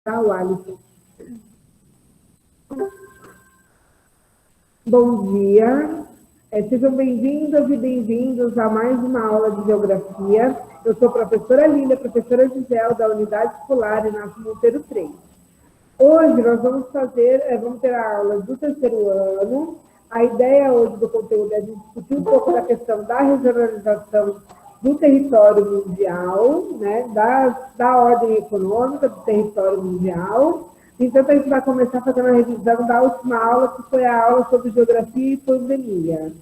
O Alisson. Bom dia, sejam bem-vindas e bem-vindos a mais uma aula de Geografia. Eu sou a professora Lília, professora Gisele, da Unidade Escolar Inácio Monteiro 3. Hoje nós vamos ter a aula do terceiro ano. A ideia hoje do conteúdo é discutir um pouco da questão da regionalização do território mundial, né, da ordem econômica do território mundial. Então, a gente vai começar fazendo a revisão da última aula, que foi a aula sobre geografia e pandemia,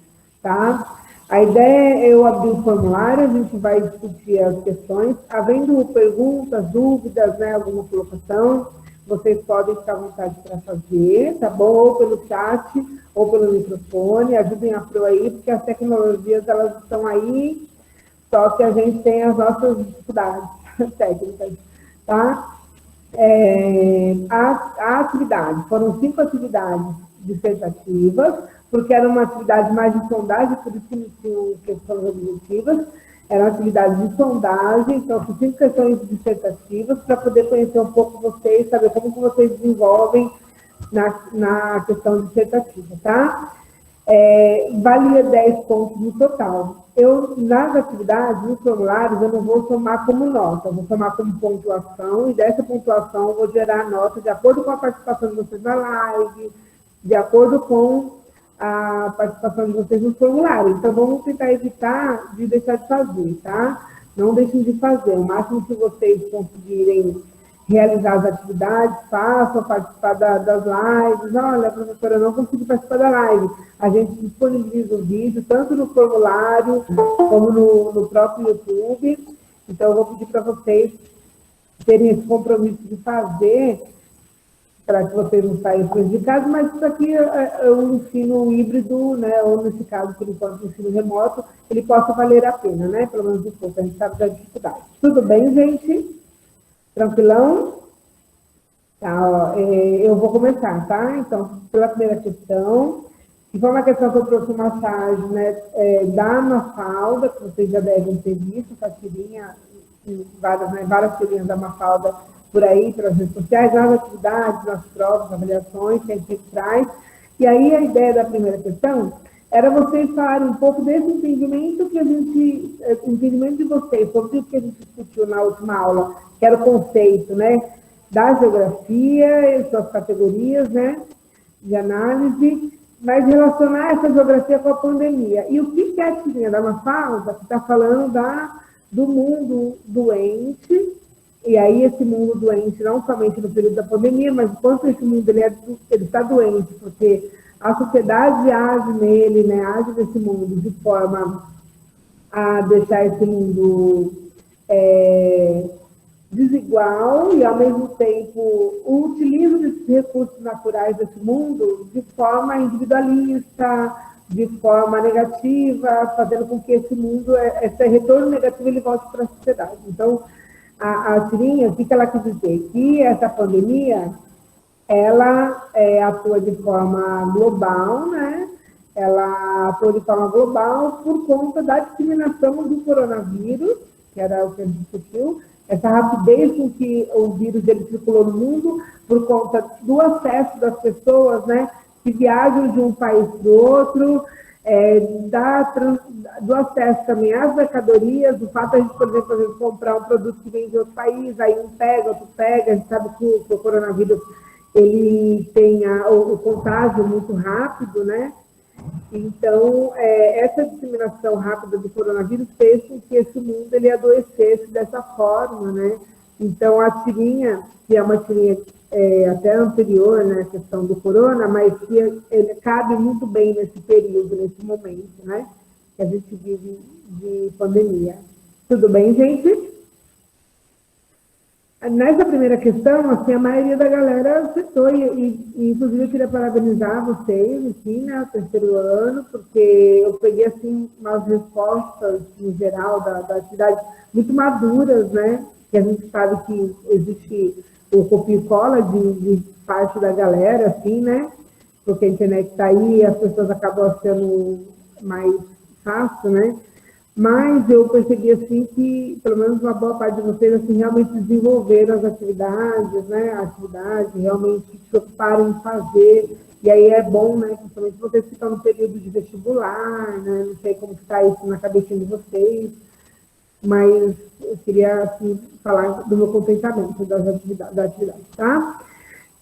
tá? A ideia é eu abrir o formulário, a gente vai discutir as questões. Havendo perguntas, dúvidas, né, alguma colocação, vocês podem ficar à vontade para fazer, tá bom? Ou pelo chat, ou pelo microfone. Ajudem a Pro aí, porque as tecnologias, elas estão aí, só que a gente tem as nossas dificuldades técnicas, tá? A atividade, foram 5 atividades dissertativas, porque era uma atividade mais de sondagem, por isso que não tinham questões objetivas, eram atividades de sondagem, então são 5 questões dissertativas, para poder conhecer um pouco vocês, saber como que vocês desenvolvem na questão dissertativa, tá? Valia 10 pontos no total. Nas atividades, nos formulários, eu não vou somar como nota, eu vou somar como pontuação, e dessa pontuação eu vou gerar nota de acordo com a participação de vocês na live, de acordo com a participação de vocês no formulário. Então, vamos tentar evitar de deixar de fazer, tá? Não deixem de fazer. O máximo que vocês conseguirem realizar as atividades, façam, participar das lives. Olha, professora, eu não consigo participar da live. A gente disponibiliza o vídeo, tanto no formulário, como no próprio YouTube. Então, eu vou pedir para vocês terem esse compromisso de fazer, para que vocês não saiam prejudicados, mas isso aqui é um ensino híbrido, né, ou nesse caso, por enquanto, o ensino remoto, ele possa valer a pena, né, pelo menos um pouco, a gente sabe da dificuldade. Tudo bem, gente? Tranquilão? Tá, ó, eu vou começar, tá? Então, pela primeira questão, que foi uma questão que eu trouxe uma charge, né, da Mafalda, que vocês já devem ter visto, essa tirinha, várias tirinhas da Mafalda por aí, pelas redes sociais, nas atividades, nas provas, avaliações, que a gente traz. E aí, a ideia da primeira questão era vocês falarem um pouco desse entendimento entendimento de vocês, sobre o que a gente discutiu na última aula, que era o conceito, né, da geografia e suas categorias, né, de análise, mas relacionar essa geografia com a pandemia. E o que é a tirinha da Mafalda, que está falando do mundo doente, e aí esse mundo doente, não somente no período da pandemia, mas enquanto esse mundo ele está doente, porque a sociedade age nele, né, age nesse mundo de forma a deixar esse mundo desigual e, ao mesmo tempo, utiliza esses recursos naturais desse mundo de forma individualista, de forma negativa, fazendo com que esse mundo, esse retorno negativo, ele volte para a sociedade. Então, a tirinha, o que ela quis dizer? Que essa pandemia, ela atua de forma global, né? Ela atua de forma global por conta da disseminação do coronavírus, que era o que a gente discutiu, essa rapidez com que o vírus ele circulou no mundo, por conta do acesso das pessoas, né, que viajam de um país para o outro, do acesso também às mercadorias, do fato de a gente, por exemplo, comprar um produto que vem de outro país, aí um pega, outro pega, a gente sabe que o coronavírus ele tem o contágio muito rápido, né? Então, essa disseminação rápida do coronavírus fez com que esse mundo ele adoecesse dessa forma, né? Então, a tirinha, que é uma tirinha até anterior, né, à questão do corona, mas que ele cabe muito bem nesse período, nesse momento, né, que a gente vive de pandemia. Tudo bem, gente? Nessa primeira questão, assim, a maioria da galera acertou, e inclusive eu queria parabenizar vocês, aqui, né, o terceiro ano, porque eu peguei, assim, umas respostas, no geral, da atividade muito maduras, né, que a gente sabe que existe o copia e cola de parte da galera, assim, né, porque a internet está aí e as pessoas acabam sendo mais fácil, né, Mas eu percebi, assim, que pelo menos uma boa parte de vocês, assim, realmente desenvolveram as atividades, né, a atividade, realmente se preocuparam em fazer, e aí é bom, né, principalmente vocês que estão no período de vestibular, né, não sei como está isso na cabecinha de vocês, mas eu queria, assim, falar do meu contentamento da atividade, tá?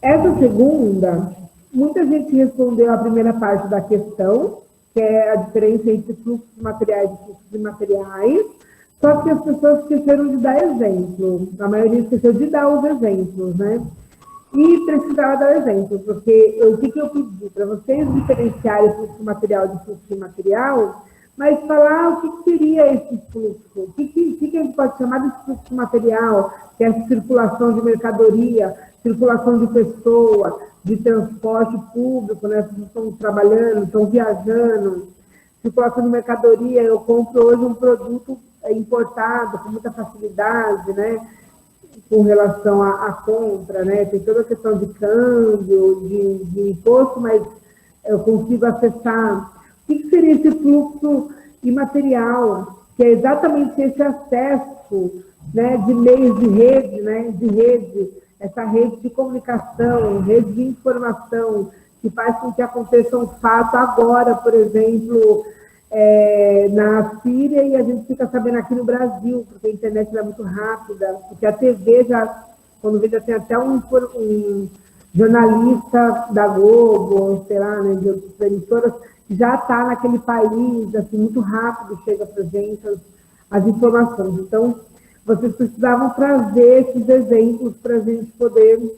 Essa segunda, muita gente respondeu a primeira parte da questão, que é a diferença entre fluxos materiais e fluxos imateriais, só que as pessoas esqueceram de dar exemplo. A maioria esqueceu de dar os exemplos, né? E precisava dar exemplo, porque o que eu pedi? Para vocês diferenciarem fluxo material de fluxo imaterial, mas falar o que seria esse fluxo, o que a gente pode chamar de fluxo material, que é a circulação de mercadoria, circulação de pessoa, de transporte público, né? As pessoas estão trabalhando, estão viajando, circulação de mercadoria, eu compro hoje um produto importado com muita facilidade, né? Com relação à compra, né? Tem toda a questão de câmbio, de imposto, mas eu consigo acessar. O que seria esse fluxo imaterial? Que é exatamente esse acesso, né, de meios de rede, né, de rede, essa rede de comunicação, rede de informação, que faz com que aconteça um fato agora, por exemplo, na Síria, e a gente fica sabendo aqui no Brasil, porque a internet é muito rápida, porque a TV já, quando vê, já tem até um jornalista da Globo, sei lá, né, de outras emissoras, já está naquele país, assim, muito rápido chega para a gente as informações. Então, vocês precisavam trazer esses exemplos para a gente poder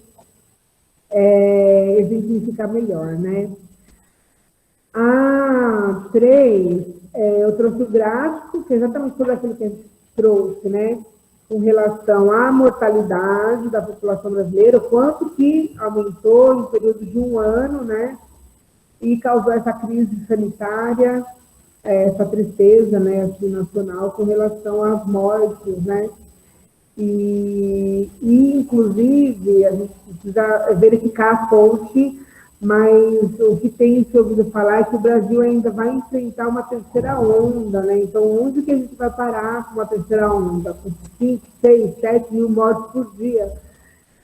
exemplificar melhor, né? A 3, eu trouxe o gráfico, que é exatamente tudo aquilo que a gente trouxe, né? Com relação à mortalidade da população brasileira, o quanto que aumentou em período de um ano, né? E causou essa crise sanitária, essa tristeza, né, assim, nacional com relação às mortes, né? E inclusive, a gente precisa verificar a fonte, mas o que tem se ouvido falar é que o Brasil ainda vai enfrentar uma terceira onda, né? Então, onde que a gente vai parar com uma terceira onda? Com 5, 6, 7 mil mortes por dia.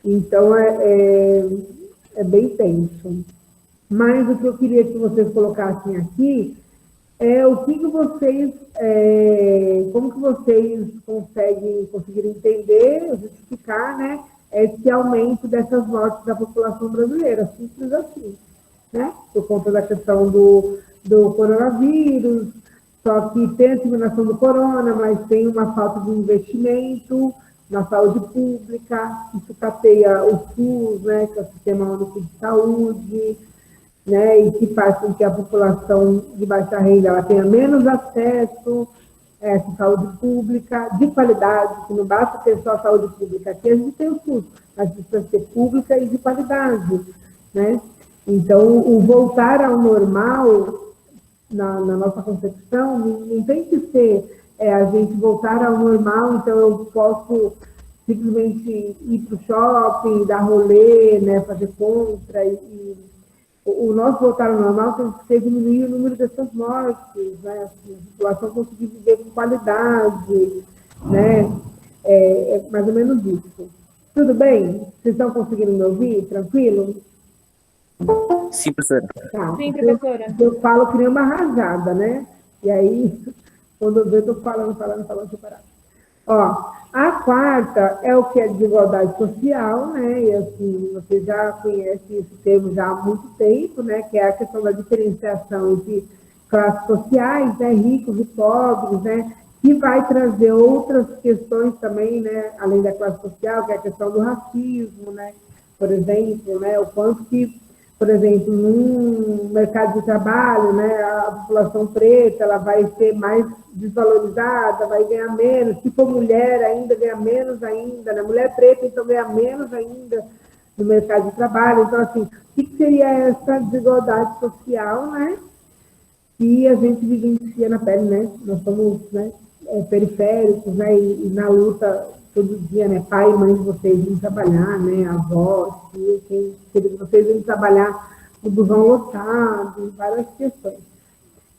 Então, é bem tenso. Mas o que eu queria que vocês colocassem aqui é o que vocês, como que vocês conseguirem entender, justificar, né, esse aumento dessas mortes da população brasileira, simples assim, né, por conta da questão do coronavírus, só que tem a disseminação do corona, mas tem uma falta de investimento na saúde pública, isso tapeia o SUS, né, que é o Sistema Único de Saúde, né, e que faz com que a população de baixa renda ela tenha menos acesso a essa saúde pública de qualidade, que não basta ter só a saúde pública, aqui a gente tem o SUS, mas precisa ser pública e de qualidade, né? Então, o voltar ao normal, na nossa concepção, não tem que ser a gente voltar ao normal, então eu posso simplesmente ir para o shopping, dar rolê, né, fazer compra o nosso voltar ao normal tem que ser diminuir o número dessas mortes, né? Assim, a população conseguir viver com qualidade, né? É mais ou menos isso. Tudo bem? Vocês estão conseguindo me ouvir? Tranquilo? Sim, professora. Tá. Sim, professora. Eu falo que nem uma rajada, né? E aí, quando eu vejo, eu estou falando sem parar. Ó, a quarta é o que é desigualdade social, né? E assim, você já conhece esse termo já há muito tempo, né? Que é a questão da diferenciação entre classes sociais, né? Ricos e pobres, né? Que vai trazer outras questões também, né? Além da classe social, que é a questão do racismo, né? Por exemplo, né? O quanto que, por exemplo, num mercado de trabalho, né, a população preta ela vai ser mais desvalorizada, vai ganhar menos, se for mulher ainda, ganha menos ainda, né? Mulher preta então ganha menos ainda no mercado de trabalho. Então, assim, o que seria essa desigualdade social, né, que a gente vivencia na pele, né? Nós somos, né, periféricos, né, e na luta todo dia, né, pai e mãe de vocês vêm trabalhar, né, avós, quem de vocês vêm trabalhar no busão lotado, várias questões.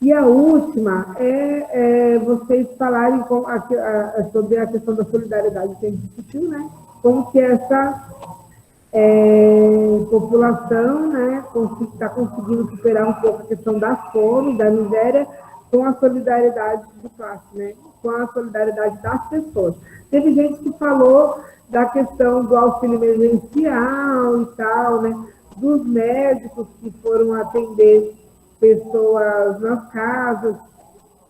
E a última é vocês falarem sobre a questão da solidariedade que a gente discutiu, né? Como que essa população, né, está conseguindo superar um pouco a questão da fome, da miséria, com a solidariedade de classe, né? Com a solidariedade das pessoas. Teve gente que falou da questão do auxílio emergencial e tal, né? Dos médicos que foram atender pessoas nas casas,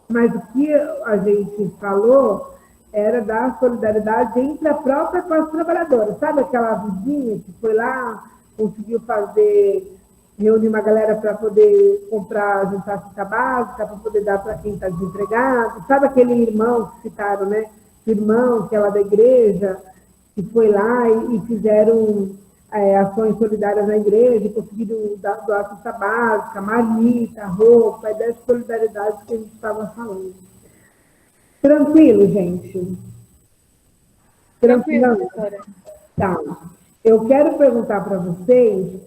mas o que a gente falou era da solidariedade entre a própria classe trabalhadora. Sabe aquela vizinha que foi lá, conseguiu reunir uma galera para poder comprar juntar cesta básica, para poder dar para quem está desempregado? Sabe aquele irmão que citaram, né? O irmão que é lá da igreja, que foi lá e fizeram ações solidárias na igreja, conseguiram doar cesta básica, marmita, roupa, a ideia de solidariedade que a gente estava falando. Tranquilo, gente? Tranquilo, professora. Tá. Eu quero perguntar para vocês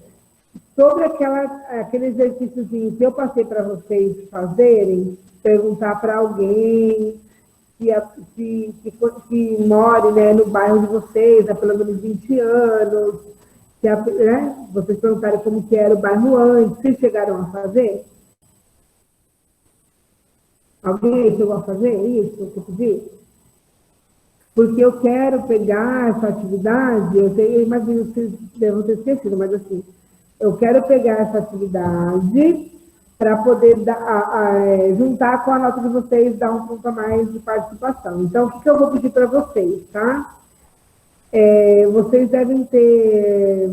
sobre aquele exercíciozinho que eu passei para vocês fazerem, perguntar para alguém que more, né, no bairro de vocês há pelo menos 20 anos, né, vocês perguntaram como que era o bairro antes, vocês chegaram a fazer? Alguém aí chegou a fazer isso que eu pedi? Porque eu quero pegar essa atividade, eu imagino que vocês devem ter esquecido, mas assim, eu quero pegar essa atividade para poder juntar com a nota de vocês, dar um ponto a mais de participação. Então, o que eu vou pedir para vocês, tá? Vocês devem ter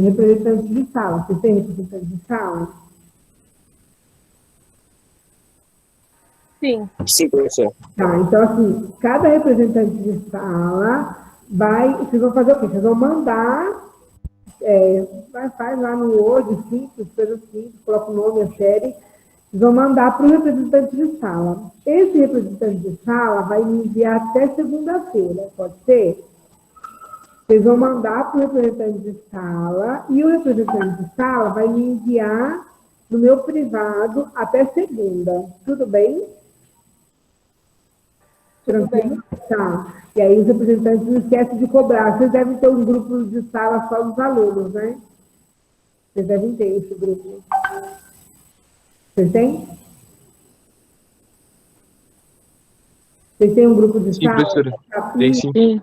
representantes de sala. Vocês têm representantes de sala? Sim. Sim, professor. Tá, então, assim, cada representante de sala vocês vão fazer o quê? Vocês vão mandar, faz lá no Word, simples, coisa simples, coloca o nome, a série, vocês vão mandar para o representante de sala. Esse representante de sala vai me enviar até segunda-feira, pode ser? Vocês vão mandar para o representante de sala e o representante de sala vai me enviar no meu privado até segunda. Tudo bem? Tranquilo? Tá. E aí os representantes não esquecem de cobrar. Vocês devem ter um grupo de sala só dos alunos, né? Vocês devem ter esse grupo. Vocês têm? Vocês têm um grupo de sala? Sim, professora. Tem sim.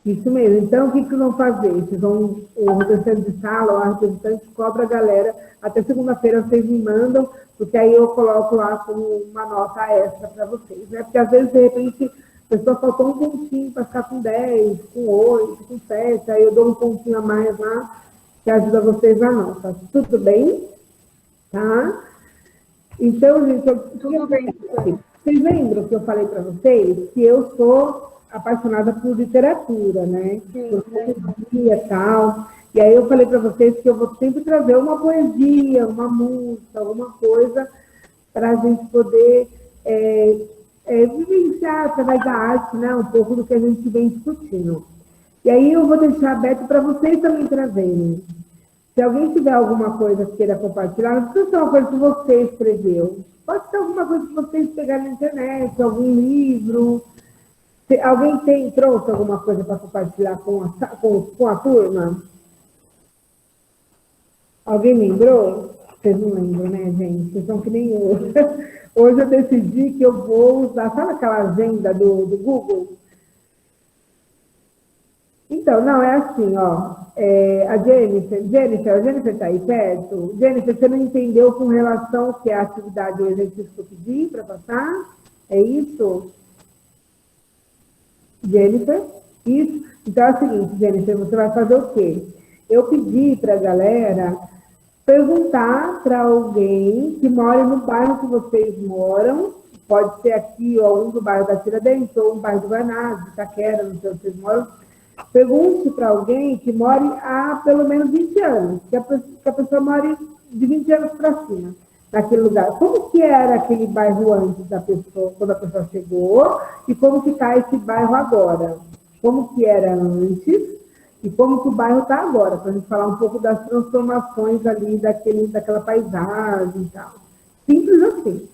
Isso mesmo. Então, o que vocês vão fazer? O representante de sala ou a representante cobra a galera. Até segunda-feira vocês me mandam, porque aí eu coloco lá como uma nota extra para vocês, né? Porque às vezes, de repente, a pessoa faltou um pontinho para ficar com 10, com 8, com 7, aí eu dou um pontinho a mais lá, que ajuda vocês na nota. Tudo bem? Tá? Então, gente, Tudo bem. Vocês lembram que eu falei para vocês que eu sou apaixonada por literatura, né? Por poesia e tal. E aí eu falei para vocês que eu vou sempre trazer uma poesia, uma música, alguma coisa para a gente poder vivenciar através da arte, né? Um pouco do que a gente vem discutindo. E aí eu vou deixar aberto para vocês também trazerem. Se alguém tiver alguma coisa que queira compartilhar, não precisa ser uma coisa que você escreveu. Pode ser alguma coisa que vocês pegarem na internet, algum livro. Alguém trouxe alguma coisa para compartilhar com a turma? Alguém lembrou? Vocês não lembram, né, gente? Vocês são que nem eu. Hoje eu decidi que eu vou usar, sabe aquela agenda do Google? Então, não, é assim, ó. A Jennifer está aí perto? Jennifer, você não entendeu com relação ao que é a atividade, o exercício que eu pedi para passar? É isso? Jennifer? Isso? Então é o seguinte, Jennifer, você vai fazer o quê? Eu pedi para a galera perguntar para alguém que mora no bairro que vocês moram, pode ser aqui, ou um do bairro da Tiradentes, ou um bairro do Guanás, de Itaquera, não sei onde vocês moram. Pergunte para alguém que more há pelo menos 20 anos, que a pessoa more de 20 anos para cima, naquele lugar. Como que era aquele bairro antes da pessoa, quando a pessoa chegou, e como que está esse bairro agora? Como que era antes e como que o bairro está agora, para a gente falar um pouco das transformações ali daquela paisagem e tal. Simples assim,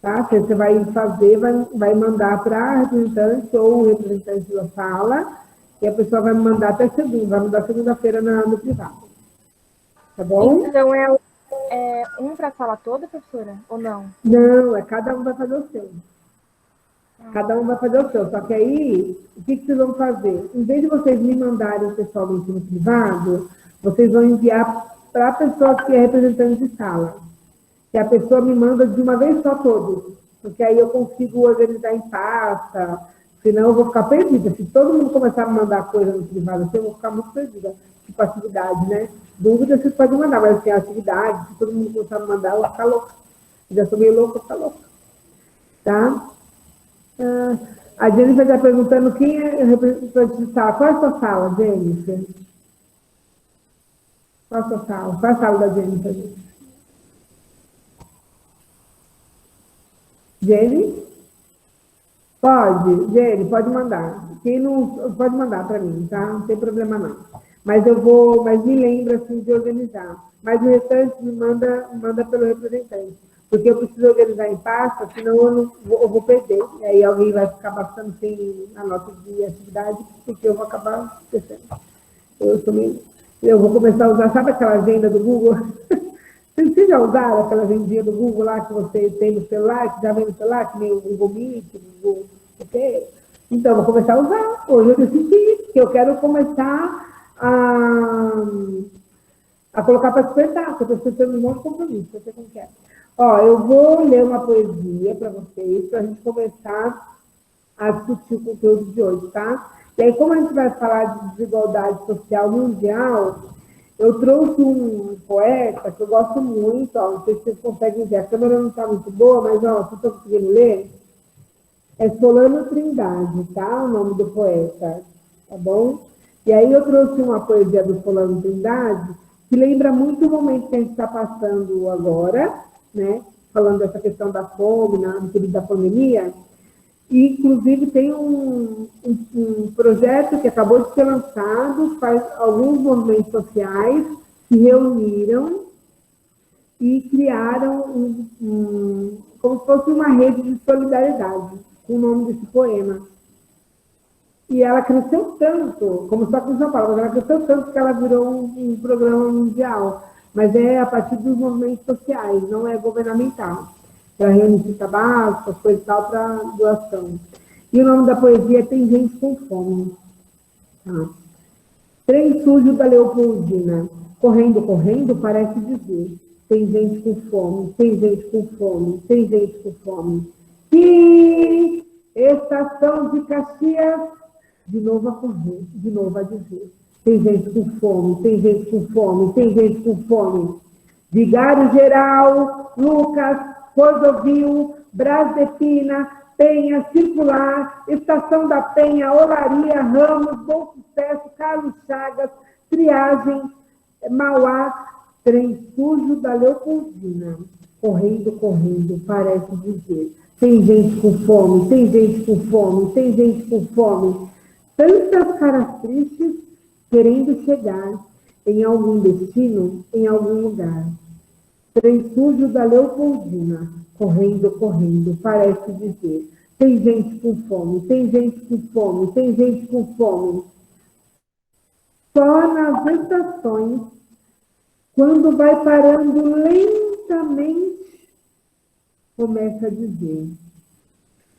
tá? Você vai fazer, vai mandar para a representante ou o representante da sala, e a pessoa vai me mandar até segunda, vai mandar segunda-feira no privado. Tá bom? Então é um para a sala toda, professora? Ou não? Não, cada um vai fazer o seu. Cada um vai fazer o seu. Só que aí, o que vocês vão fazer? Em vez de vocês me mandarem pessoalmente no privado, vocês vão enviar para a pessoa que é representante de sala. Que a pessoa me manda de uma vez só todos. Porque aí eu consigo organizar em pasta, senão eu vou ficar perdida. Se todo mundo começar a me mandar coisa no privado, eu vou ficar muito perdida. Tipo atividade, né? Dúvida vocês podem mandar, mas assim, atividade, se todo mundo começar a me mandar, eu vou ficar louca. Já sou meio louca, eu vou ficar louca. Tá? A Jennifer está perguntando quem é o representante de sala. Qual é a sua sala, Jennifer? Qual é a sua sala? Qual é a sala da Jennifer? Jenny? Jenny, pode mandar. Quem não, pode mandar para mim, tá? Não tem problema não. Mas me lembra assim de organizar. Mas o restante me manda pelo representante. Porque eu preciso organizar em pasta, senão eu vou perder. E aí alguém vai ficar passando sem a nota de atividade, porque eu vou acabar esquecendo. Eu vou começar a usar, sabe aquela agenda do Google? Vocês já usaram aquela agendinha do Google lá que você tem no celular, que já vem no celular, que nem o Google Meet, o Google... Okay? Então, eu vou começar a usar. Hoje eu decidi que eu quero começar a colocar para despertar, porque eu estou tendo um monte de compromisso, você como quer. Ó, eu vou ler uma poesia para vocês, para a gente começar a discutir o conteúdo de hoje, tá? E aí, como a gente vai falar de desigualdade social mundial, eu trouxe um poeta que eu gosto muito, ó, não sei se vocês conseguem ver, a câmera não está muito boa, mas ó, vocês estão conseguindo ler? É Solano Trindade, tá? O nome do poeta, tá bom? E aí eu trouxe uma poesia do Solano Trindade que lembra muito o momento que a gente está passando agora, né? Falando dessa questão da fome, no período da pandemia. E, inclusive, tem um projeto que acabou de ser lançado, faz alguns movimentos sociais se reuniram e criaram como se fosse uma rede de solidariedade, com o nome desse poema. E ela cresceu tanto, como só com São Paulo, mas ela cresceu tanto que ela virou um programa mundial. Mas é a partir dos movimentos sociais, não é governamental. Para reunir cesta básica, as coisas e tal, para doação. E o nome da poesia é Tem Gente com Fome. Tá? Trem sujo da Leopoldina. Correndo, correndo, parece dizer. Tem gente com fome, tem gente com fome, tem gente com fome. E estação de Caxias, de novo a correr, de novo a dizer. Tem gente com fome, tem gente com fome, tem gente com fome. Vigário Geral, Lucas, Cordovil, Brás de Pina, Penha, Circular, Estação da Penha, Olaria, Ramos, Bom Sucesso, Carlos Chagas, Triagem, Mauá, trem sujo da Leopoldina. Correndo, correndo, parece dizer. Tem gente com fome, tem gente com fome, tem gente com fome. Tantas caras tristes querendo chegar em algum destino, em algum lugar. Trem sujo da Leopoldina, correndo, correndo, parece dizer. Tem gente com fome, tem gente com fome, tem gente com fome. Só nas estações, quando vai parando lentamente, começa a dizer.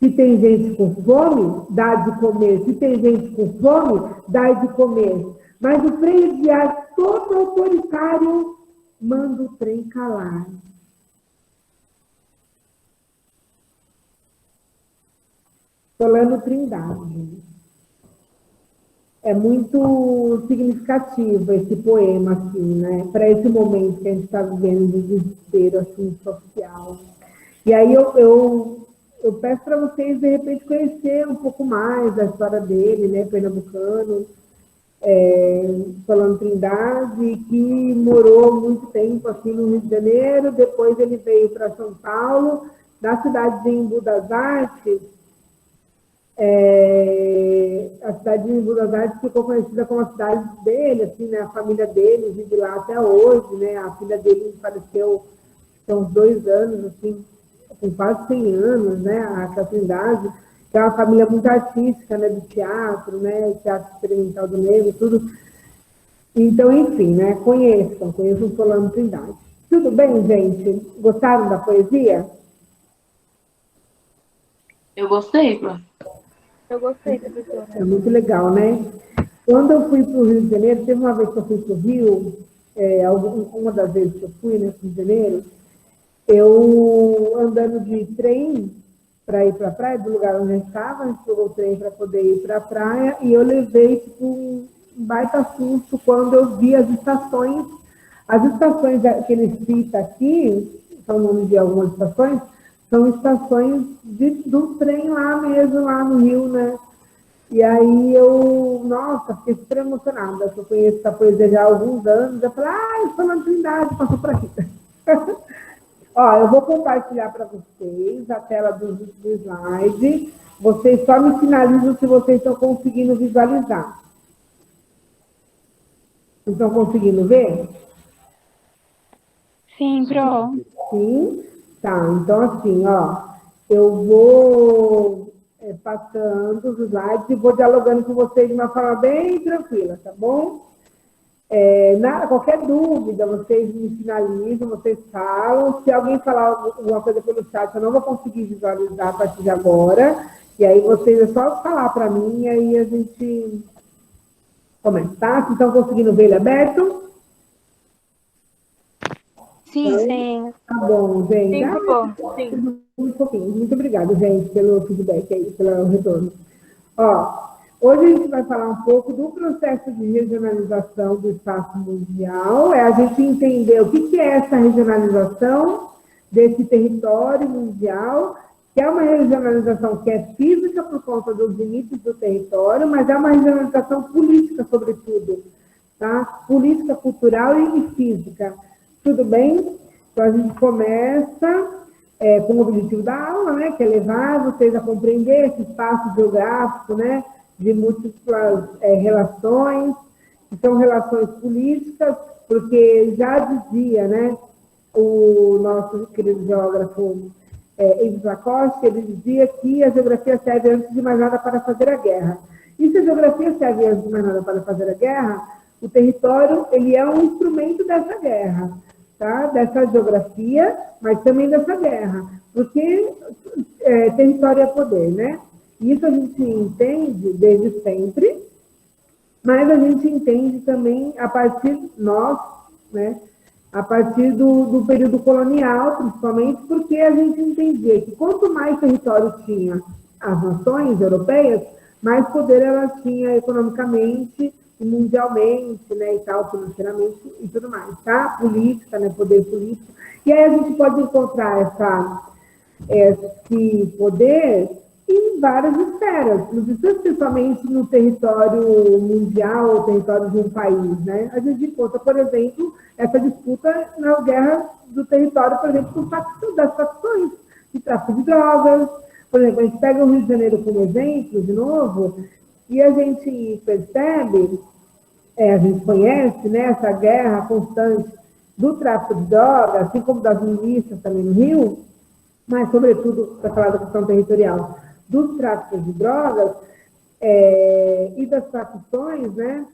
Se tem gente com fome, dá de comer. Se tem gente com fome, dá de comer. Mas o freio de ar todo autoritário manda o trem calar. Solano Trindade. É muito significativo esse poema, assim, né? Para esse momento que a gente está vivendo de desespero, assim, social. E aí eu peço para vocês, de repente, conhecer um pouco mais da história dele, né? Pernambucano, Solano Trindade, que morou muito tempo aqui no Rio de Janeiro, depois ele veio para São Paulo, da cidade de Embu das Artes. A cidade de Embu das Artes ficou conhecida como a cidade dele, assim, né? A família dele vive lá até hoje, né? A filha dele faleceu são uns 2 anos, assim, com quase 100 anos, né, a Trindade, que é uma família muito artística, né, do teatro, né, teatro experimental do negro, tudo. Então, enfim, né, conheçam Solano Trindade. Tudo bem, gente? Gostaram da poesia? Eu gostei, Flá. Eu gostei, professora. É muito legal, né? Quando eu fui para o Rio de Janeiro, teve uma vez que eu fui para o Rio, uma das vezes que eu fui, né, para o Rio de Janeiro, eu andando de trem para ir para a praia, do lugar onde eu estava, a gente pegou o trem para poder ir para a praia, e eu levei tipo, um baita susto quando eu vi as estações que ele cita aqui, são o nome de algumas estações, são estações do trem lá mesmo, lá no Rio, né? E aí nossa, fiquei super emocionada, eu conheço essa poesia já há alguns anos, eu falei, Solano Trindade passou por aqui. Ó, eu vou compartilhar para vocês a tela do slide, vocês só me sinalizam se vocês estão conseguindo visualizar. Estão conseguindo ver? Sim, Pro. Sim? Tá, então assim, ó, eu vou passando os slides e vou dialogando com vocês de uma forma bem tranquila, tá bom? Qualquer dúvida, vocês me finalizam, vocês falam. Se alguém falar alguma coisa pelo chat, eu não vou conseguir visualizar a partir de agora. E aí vocês é só falar para mim e aí a gente começa, tá? Vocês estão conseguindo ver ele aberto? Sim, sim. Tá bom, gente. Sim, professor. Sim. Muito pouquinho. Muito obrigada, gente, pelo feedback aí, pelo retorno. Ó, hoje a gente vai falar um pouco do processo de regionalização do espaço mundial, a gente entender o que é essa regionalização desse território mundial, que é uma regionalização que é física por conta dos limites do território, mas é uma regionalização política, sobretudo, tá? Política, cultural e física. Tudo bem? Então, a gente começa com o objetivo da aula, né, que é levar vocês a compreender esse espaço geográfico, né, de múltiplas relações, que são relações políticas, porque já dizia, né, o nosso querido geógrafo Yves Lacoste, ele dizia que a geografia serve antes de mais nada para fazer a guerra. E se a geografia serve antes de mais nada para fazer a guerra, o território ele é um instrumento dessa guerra, tá? Dessa geografia, mas também dessa guerra, porque território é poder, né? Isso a gente entende desde sempre, mas a gente entende também a partir né? A partir do período colonial, principalmente, porque a gente entendia que quanto mais território tinha as nações europeias, mais poder elas tinham economicamente, mundialmente, né, e tal, financeiramente e tudo mais, tá? Política, né, poder político. E aí a gente pode encontrar esse poder em várias esferas, não precisa ser somente no território mundial ou território de um país, né? A gente encontra, por exemplo, essa disputa na guerra do território, por exemplo, das facções de tráfico de drogas. Por exemplo, a gente pega o Rio de Janeiro como exemplo, de novo, e a gente percebe, a gente conhece, né, essa guerra constante do tráfico de drogas, assim como das milícias também no Rio, mas, sobretudo, para falar da questão territorial, dos tráficos de drogas e das facções, né,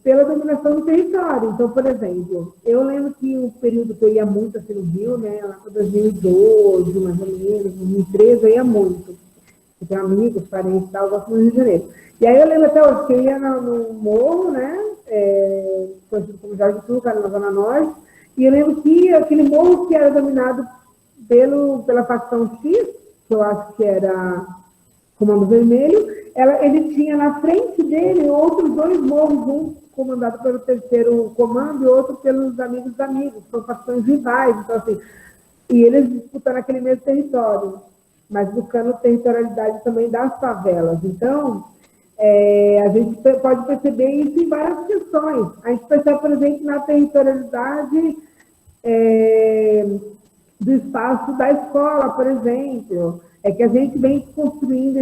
pela dominação do território. Então, por exemplo, eu lembro que o período que eu ia muito assim no Rio, né, lá para 2012, mais ou menos, 2013, eu ia muito. Eu tenho amigos, parentes e tal, eu gosto muito do Rio de Janeiro. E aí eu lembro até hoje que eu ia no morro, né, conhecido como Jorge Tuca, na Zona Norte, e eu lembro que aquele morro que era dominado pela facção X, que eu acho que era Comando Vermelho, ele tinha na frente dele outros 2 morros, um comandado pelo terceiro comando e outro pelos amigos, são facções rivais, então assim, e eles disputando aquele mesmo território, mas buscando territorialidade também das favelas. Então, a gente pode perceber isso em várias questões. A gente percebe, por exemplo, na territorialidade do espaço da escola, por exemplo, que a gente vem construindo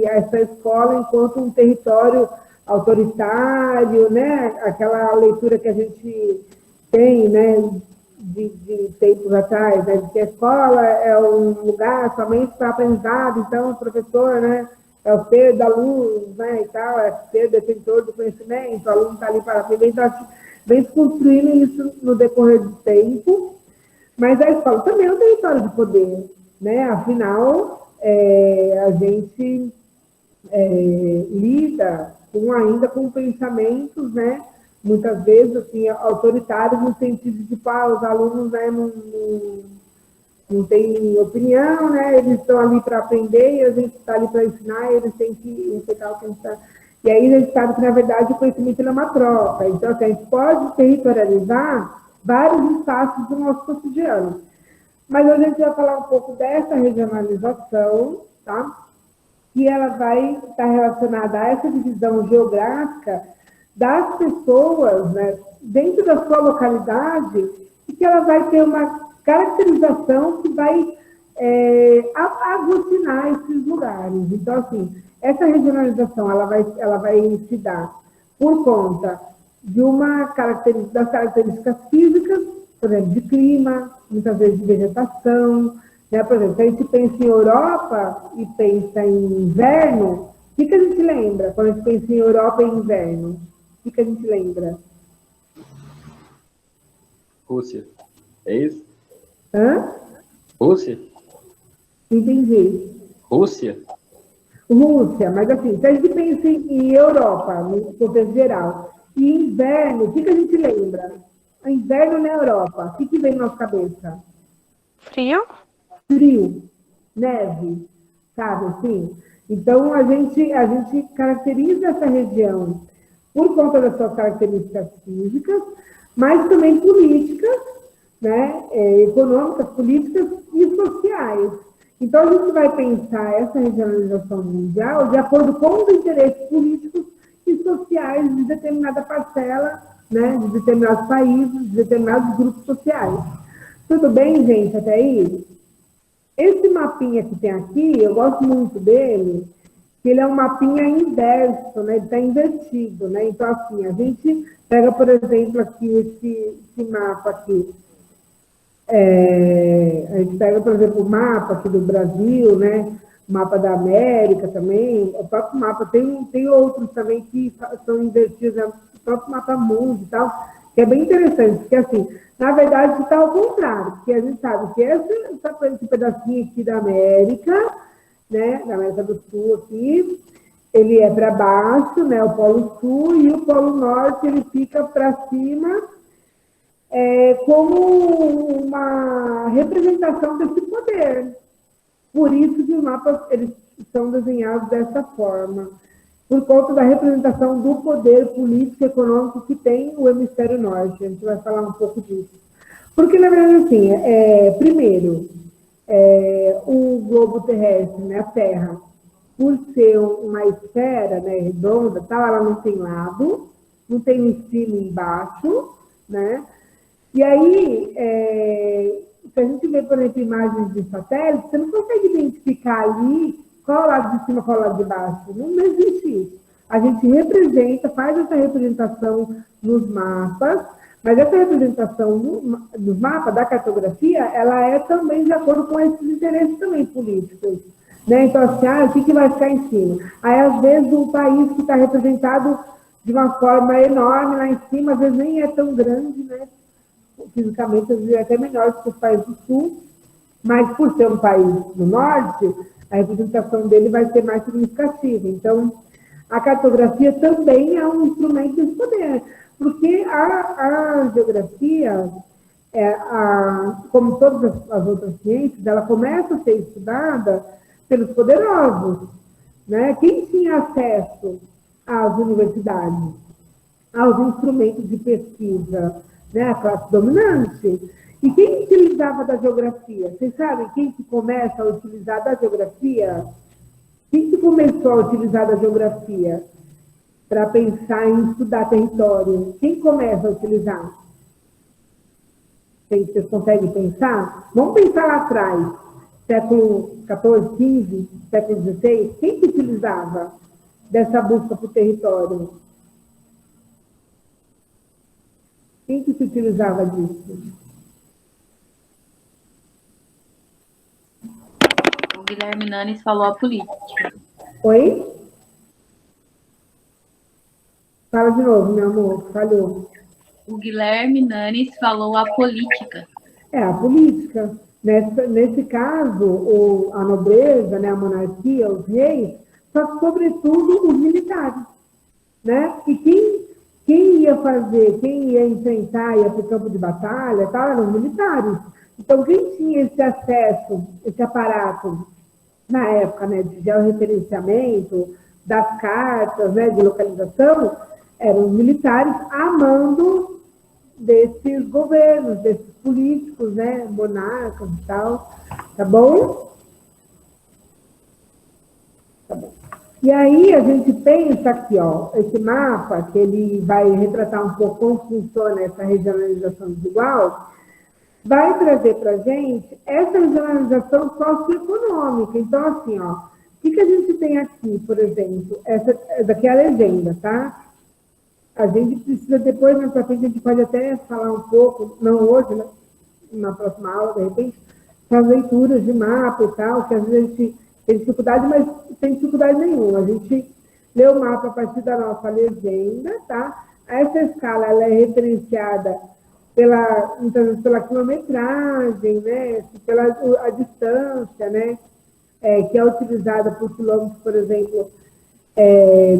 essa escola enquanto um território autoritário, né? Aquela leitura que a gente tem, né, de tempos atrás, né, de que a escola é um lugar somente para aprendizado, então o professor, né, é o ser da luz, né, e tal, é ser detentor do conhecimento, o aluno está ali para aprender, então acho que vem construindo isso no decorrer do tempo, mas a escola também é um território de poder, né, afinal, a gente lida ainda com pensamentos, né, muitas vezes, assim, autoritários no sentido de, os alunos, né, não têm opinião, né, eles estão ali para aprender e a gente está ali para ensinar, e eles têm que respeitar o que a gente está... E aí a gente sabe que, na verdade, o conhecimento é uma troca. Então, assim, a gente pode territorializar vários espaços do nosso cotidiano. Mas hoje a gente vai falar um pouco dessa regionalização, tá? Que ela vai estar relacionada a essa divisão geográfica das pessoas, né, dentro da sua localidade, e que ela vai ter uma caracterização que vai aglutinar esses lugares. Então, assim, essa regionalização ela vai se dar por conta de das características físicas, por exemplo, de clima, muitas vezes de vegetação, né? Por exemplo, se a gente pensa em Europa e pensa em inverno, o que a gente lembra quando a gente pensa em Europa e inverno? O que a gente lembra? Rússia. É isso? Hã? Rússia? Entendi. Rússia? Rússia, mas assim, se a gente pensa em Europa, no contexto geral, e inverno, o que a gente lembra? Inverno na Europa, o que vem na nossa cabeça? Frio? Frio, neve, sabe assim? Então, a gente caracteriza essa região por conta das suas características físicas, mas também políticas, né, econômicas, políticas e sociais. Então, a gente vai pensar essa regionalização mundial de acordo com os interesses políticos e sociais de determinada parcela, né, de determinados países, de determinados grupos sociais. Tudo bem, gente, até aí? Esse mapinha que tem aqui, eu gosto muito dele, que ele é um mapinha inverso, né, ele está invertido, né, então assim, a gente pega, por exemplo, aqui esse mapa aqui, a gente pega, por exemplo, o mapa aqui do Brasil, né, o mapa da América também, o próprio mapa, tem outros também que são invertidos, né, o próprio mapa mundo e tal, que é bem interessante, porque assim, na verdade está ao contrário, porque a gente sabe que esse pedacinho aqui da América, né, da América do Sul aqui, ele é para baixo, né, o Polo Sul, e o Polo Norte ele fica para cima, como uma representação desse poder. Por isso que os mapas eles são desenhados dessa forma, por conta da representação do poder político e econômico que tem o hemisfério norte. A gente vai falar um pouco disso. Porque, na verdade, assim, primeiro, o globo terrestre, né, a Terra, por ser uma esfera, né, redonda, tal, ela não tem lado, não tem em cima e embaixo, né? E aí, se a gente vê, por exemplo, imagens de satélite, você não consegue identificar ali qual é o lado de cima, qual é o lado de baixo. Não existe isso. A gente faz essa representação nos mapas, mas essa representação nos mapas da cartografia, ela é também de acordo com esses interesses também políticos. Né? Então, assim, o que vai ficar em cima? Aí, às vezes, um país que está representado de uma forma enorme lá em cima, às vezes nem é tão grande, né? Fisicamente, às vezes é até menor que os países do sul, mas por ser um país do norte, a representação dele vai ser mais significativa. Então, a cartografia também é um instrumento desse poder, porque a geografia, como todas as outras ciências, ela começa a ser estudada pelos poderosos, né? Quem tinha acesso às universidades, aos instrumentos de pesquisa, né? A classe dominante. E quem utilizava da geografia? Vocês sabem quem que começa a utilizar da geografia? Quem que começou a utilizar da geografia para pensar em estudar território? Quem começa a utilizar? Vocês conseguem pensar? Vamos pensar lá atrás, século XIV, XV, século XVI. Quem que utilizava dessa busca por território? Quem que se utilizava disso? Guilherme Nanes falou a política. Oi? Fala de novo, meu amor, falhou. O Guilherme Nanes falou a política. É, a política. Nesse caso, a nobreza, né, a monarquia, os reis, só que, sobretudo, os militares. Né? E quem ia fazer, quem ia enfrentar, ia para o campo de batalha, tal, eram os militares. Então, quem tinha esse acesso, esse aparato, na época, né, de georreferenciamento, das cartas, né, de localização, eram os militares a mando desses governos, desses políticos, né, monarcas e tal, tá bom? Tá bom. E aí a gente pensa aqui, ó, esse mapa, que ele vai retratar um pouco como funciona essa regionalização desigual, vai trazer para a gente essa regionalização socioeconômica. Então, assim, ó, o que a gente tem aqui, por exemplo? Essa daqui é a legenda, tá? A gente precisa depois, mais para frente, a gente pode até falar um pouco, não hoje, né? Na próxima aula, de repente, as leituras de mapa e tal, que às vezes a gente tem dificuldade, mas sem dificuldade nenhuma. A gente lê o mapa a partir da nossa legenda, tá? Essa escala, ela é referenciada muitas vezes pela quilometragem, né? Pela a distância, né? Que é utilizada por quilômetros, por exemplo,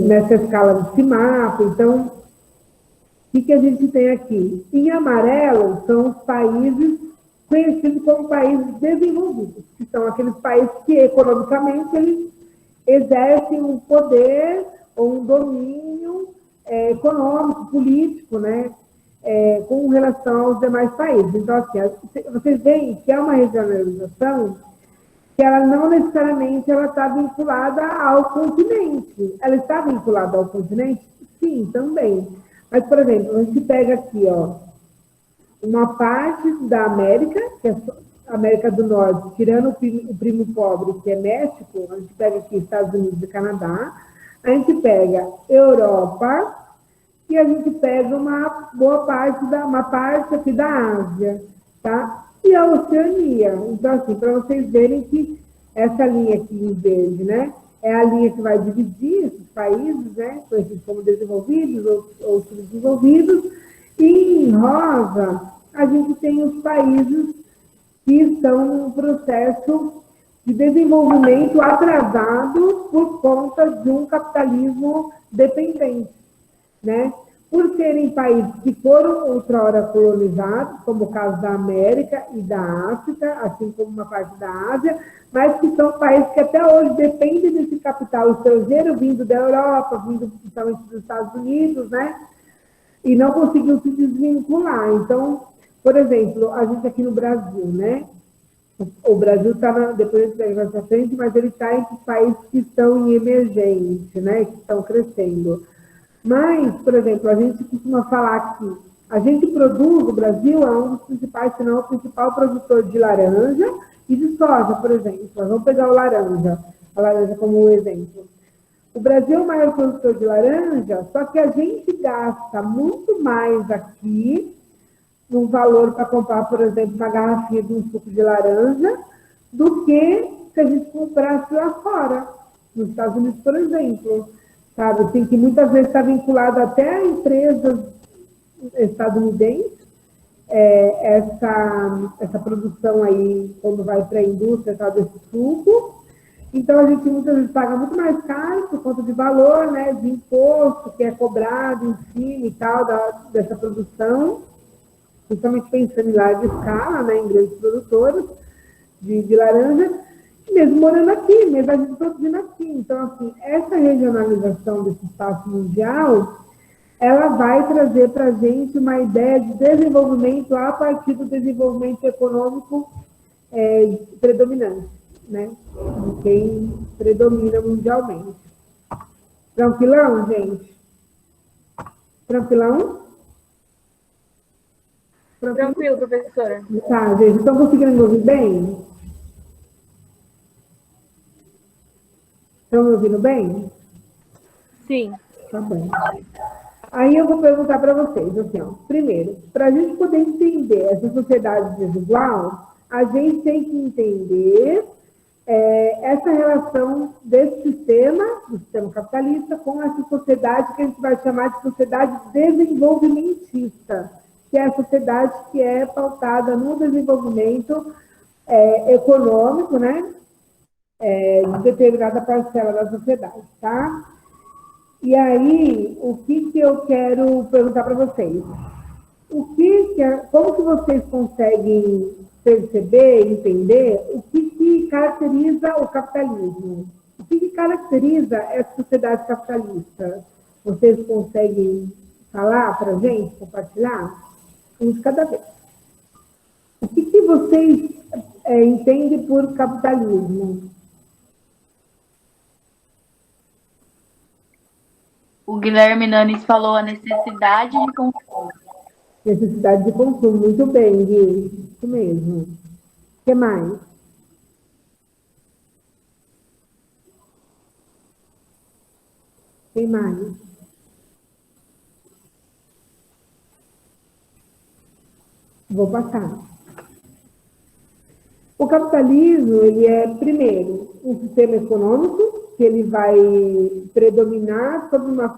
nessa escala desse mapa. Então, o que a gente tem aqui? Em amarelo são os países conhecidos como países desenvolvidos, que são aqueles países que, economicamente, eles exercem um poder ou um domínio econômico, político, né? Com relação aos demais países. Então, assim, vocês veem que é uma regionalização que ela não necessariamente está vinculada ao continente. Ela está vinculada ao continente? Sim, também. Mas, por exemplo, a gente pega aqui, ó, uma parte da América, que é a América do Norte, tirando o primo pobre, que é México, a gente pega aqui Estados Unidos e Canadá, a gente pega Europa e a gente pega uma parte aqui da Ásia, tá? E a Oceania. Então, assim, para vocês verem que essa linha aqui em verde, né, é a linha que vai dividir esses países, né, conhecidos como desenvolvidos ou subdesenvolvidos, e em rosa a gente tem os países que estão num processo de desenvolvimento atrasado por conta de um capitalismo dependente, né? Por serem países que foram outrora colonizados, como o caso da América e da África, assim como uma parte da Ásia, mas que são países que até hoje dependem desse capital estrangeiro vindo da Europa, vindo principalmente dos Estados Unidos, né? E não conseguiu se desvincular. Então, por exemplo, a gente aqui no Brasil, né? O Brasil está, depois a gente vai para frente, mas ele está entre os países que estão em emergente, né? Que estão crescendo. Mas, por exemplo, a gente costuma falar que a gente produz, o Brasil é um dos principais, se não o principal produtor de laranja e de soja, por exemplo. Nós vamos pegar a laranja como um exemplo. O Brasil é o maior produtor de laranja, só que a gente gasta muito mais aqui num valor para comprar, por exemplo, uma garrafinha de um suco de laranja, do que se a gente comprasse lá fora, nos Estados Unidos, por exemplo. Sabe, assim, que muitas vezes está vinculado até a empresas estadunidenses, essa produção aí, quando vai para a indústria, tal, desse suco. Então, a gente muitas vezes paga muito mais caro por conta de valor, né, de imposto que é cobrado em cima e tal, dessa produção, principalmente pensando em larga escala, né, em grandes produtoras de laranja, mesmo morando aqui, mesmo a gente produzindo aqui. Então, assim, essa regionalização desse espaço mundial, ela vai trazer para a gente uma ideia de desenvolvimento a partir do desenvolvimento econômico predominante, né? De quem predomina mundialmente. Tranquilão, gente? Tranquilão? Tranquilo, professora. Tá, gente, estão conseguindo me ouvir bem? Estão me ouvindo bem? Sim. Tá bom. Aí eu vou perguntar para vocês, assim, ó, primeiro, para a gente poder entender essa sociedade desigual, a gente tem que entender essa relação desse sistema, do sistema capitalista, com essa sociedade que a gente vai chamar de sociedade desenvolvimentista, que é a sociedade que é pautada no desenvolvimento econômico, né, de determinada parcela da sociedade, tá? E aí, o que eu quero perguntar para vocês? Como que vocês conseguem perceber, entender o que caracteriza o capitalismo? O que caracteriza essa sociedade capitalista? Vocês conseguem falar para a gente, compartilhar? Um de cada vez. O que vocês entendem por capitalismo? O Guilherme Nanes falou a necessidade de consumo. Necessidade de consumo. Muito bem, Gui. Isso mesmo. O que mais? Quem mais? Vou passar. O capitalismo, ele é, primeiro, um sistema econômico, que ele vai predominar sobre uma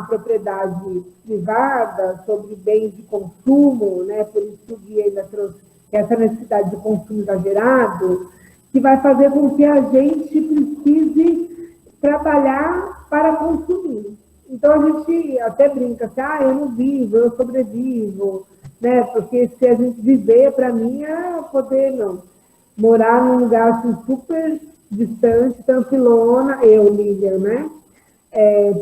propriedade privada, sobre bens de consumo, né? Por isso que o Gui ainda trouxe essa necessidade de consumo exagerado, que vai fazer com que a gente precise trabalhar para consumir. Então, a gente até brinca assim, eu não vivo, eu sobrevivo, né? Porque se a gente viver, para mim, é poder, não, morar num lugar assim, super distante, tranquilona, Lilian, né?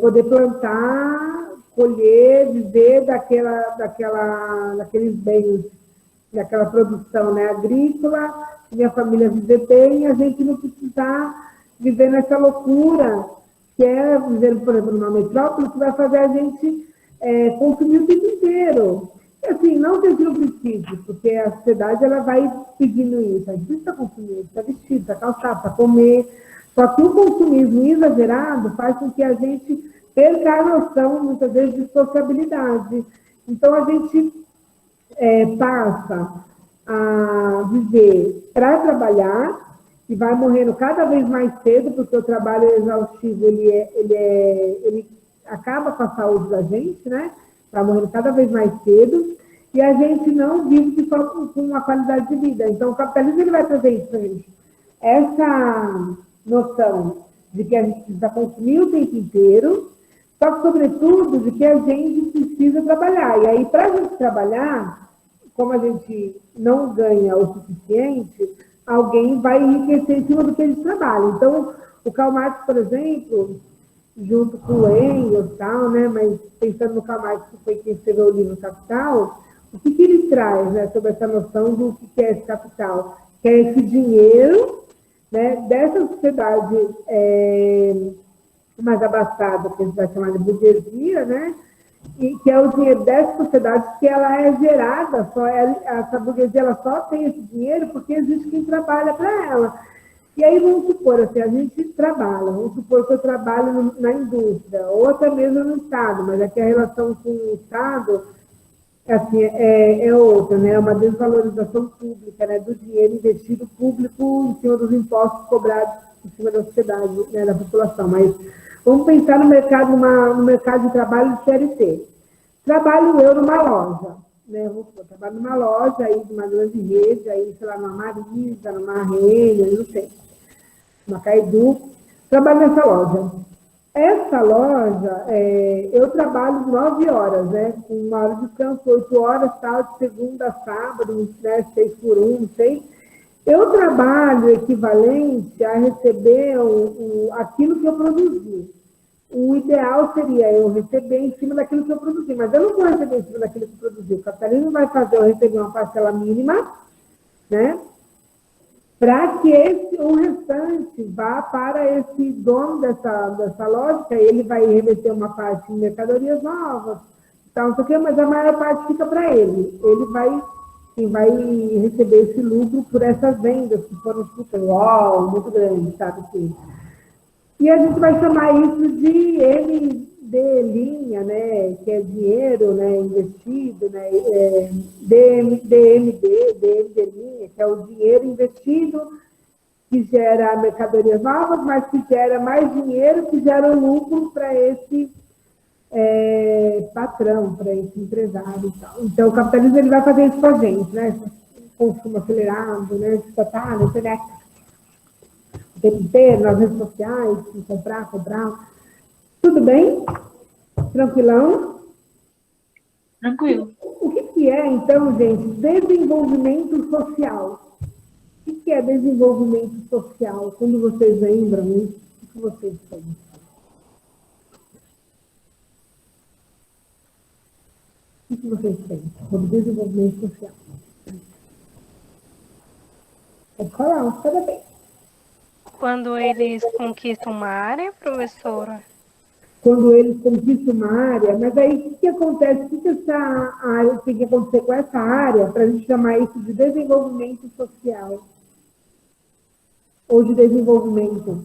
Poder plantar, colher, viver daqueles bens, daquela produção, né, agrícola, minha família viver bem, a gente não precisar viver nessa loucura, que é viver, por exemplo, numa metrópole, que vai fazer a gente consumir o tempo inteiro. E, assim, não que a gente não precise, porque a sociedade ela vai pedindo isso, a gente precisa consumir, precisa vestir, precisa calçar, precisa comer. Só que o consumismo exagerado faz com que a gente perca a noção, muitas vezes, de sociabilidade. Então, a gente passa a viver para trabalhar e vai morrendo cada vez mais cedo, porque o trabalho exaustivo ele acaba com a saúde da gente, né? Está morrendo cada vez mais cedo, e a gente não vive de forma com uma qualidade de vida. Então, o capitalismo ele vai trazer isso para a gente. Essa noção de que a gente precisa consumir o tempo inteiro, só que, sobretudo, de que a gente precisa trabalhar. E aí, para a gente trabalhar, como a gente não ganha o suficiente, alguém vai enriquecer em cima do que a gente trabalha. Então, o Karl Marx, por exemplo, junto com o Engels e tal, né? Mas pensando no Karl Marx, que foi quem escreveu o livro Capital, o que ele traz, né, sobre essa noção do que é esse capital? Que é esse dinheiro, né, dessa sociedade mais abastada, que a gente vai chamar de burguesia, né? E que é o dinheiro dessa sociedade que ela é gerada, essa burguesia ela só tem esse dinheiro porque existe quem trabalha para ela. E aí, vamos supor, assim, a gente trabalha, vamos supor que eu trabalho na indústria, ou até mesmo no Estado, mas aqui a relação com o Estado assim, é outra, né? É uma desvalorização pública, né? Do dinheiro investido público em cima dos impostos cobrados em cima da sociedade, né? Da população. Mas vamos pensar no mercado de trabalho de CLT. Trabalho eu numa loja, né? Trabalho numa loja aí, de uma grande rede, aí, sei lá, numa Marisa, numa Renner, não sei, uma Caidu, trabalho nessa loja. Essa loja, eu trabalho 9 horas, né? Com uma hora de descanso, 8 horas, tal, de segunda a sábado, né? 6 por 1, não sei. Eu trabalho equivalente a receber aquilo que eu produzi. O ideal seria eu receber em cima daquilo que eu produzi, mas eu não vou receber em cima daquilo que eu produzi. O capitalismo vai fazer eu receber uma parcela mínima, né? Para que o restante vá para esse dono dessa lógica, ele vai reverter uma parte em mercadorias novas, tal, não sei o quê, mas a maior parte fica para ele. Quem vai receber esse lucro por essas vendas, que foram super, muito grandes, sabe? Assim. E a gente vai chamar isso de MD', né, que é dinheiro, né, investido, né, DMD', que é o dinheiro investido que gera mercadorias novas, mas que gera mais dinheiro, que gera lucro para esse patrão, para esse empresário e tal. Então, o capitalismo ele vai fazer isso com a gente, né? Consumo acelerado, né? Na internet, o tempo inteiro, nas redes sociais, comprar. Tudo bem? Tranquilão? Tranquilo. O que é, então, gente, desenvolvimento social? O que é desenvolvimento social? Quando vocês lembram isso, o que vocês pensam? O que vocês pensam sobre desenvolvimento social? Pode falar, parabéns. Quando eles conquistam uma área, professora? Quando eles conquistam uma área, mas aí o que acontece? O que essa área tem que acontecer com essa área para a gente chamar isso de desenvolvimento social? Ou de desenvolvimento?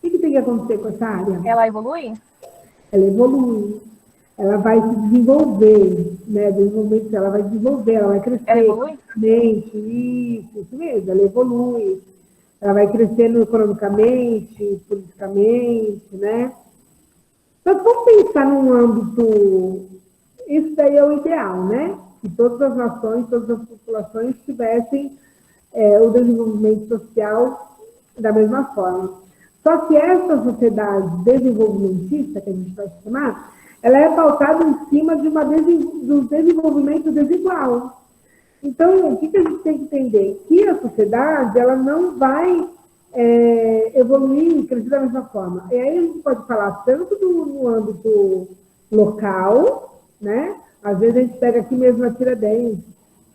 O que tem que acontecer com essa área? Ela evolui? Ela evolui, ela vai se desenvolver, né? Desenvolvimento, ela vai desenvolver, ela vai crescer. Ela evolui? Isso mesmo, ela evolui. Ela vai crescendo economicamente, politicamente, né? Mas vamos pensar num âmbito, isso daí é o ideal, né? Que todas as nações, todas as populações tivessem o desenvolvimento social da mesma forma. Só que essa sociedade desenvolvimentista, que a gente vai chamar, ela é pautada em cima de do desenvolvimento desigual. Então, o que a gente tem que entender? Que a sociedade ela não vai evoluir e crescer da mesma forma. E aí a gente pode falar tanto no âmbito local, né? Às vezes a gente pega aqui mesmo a Tiradentes.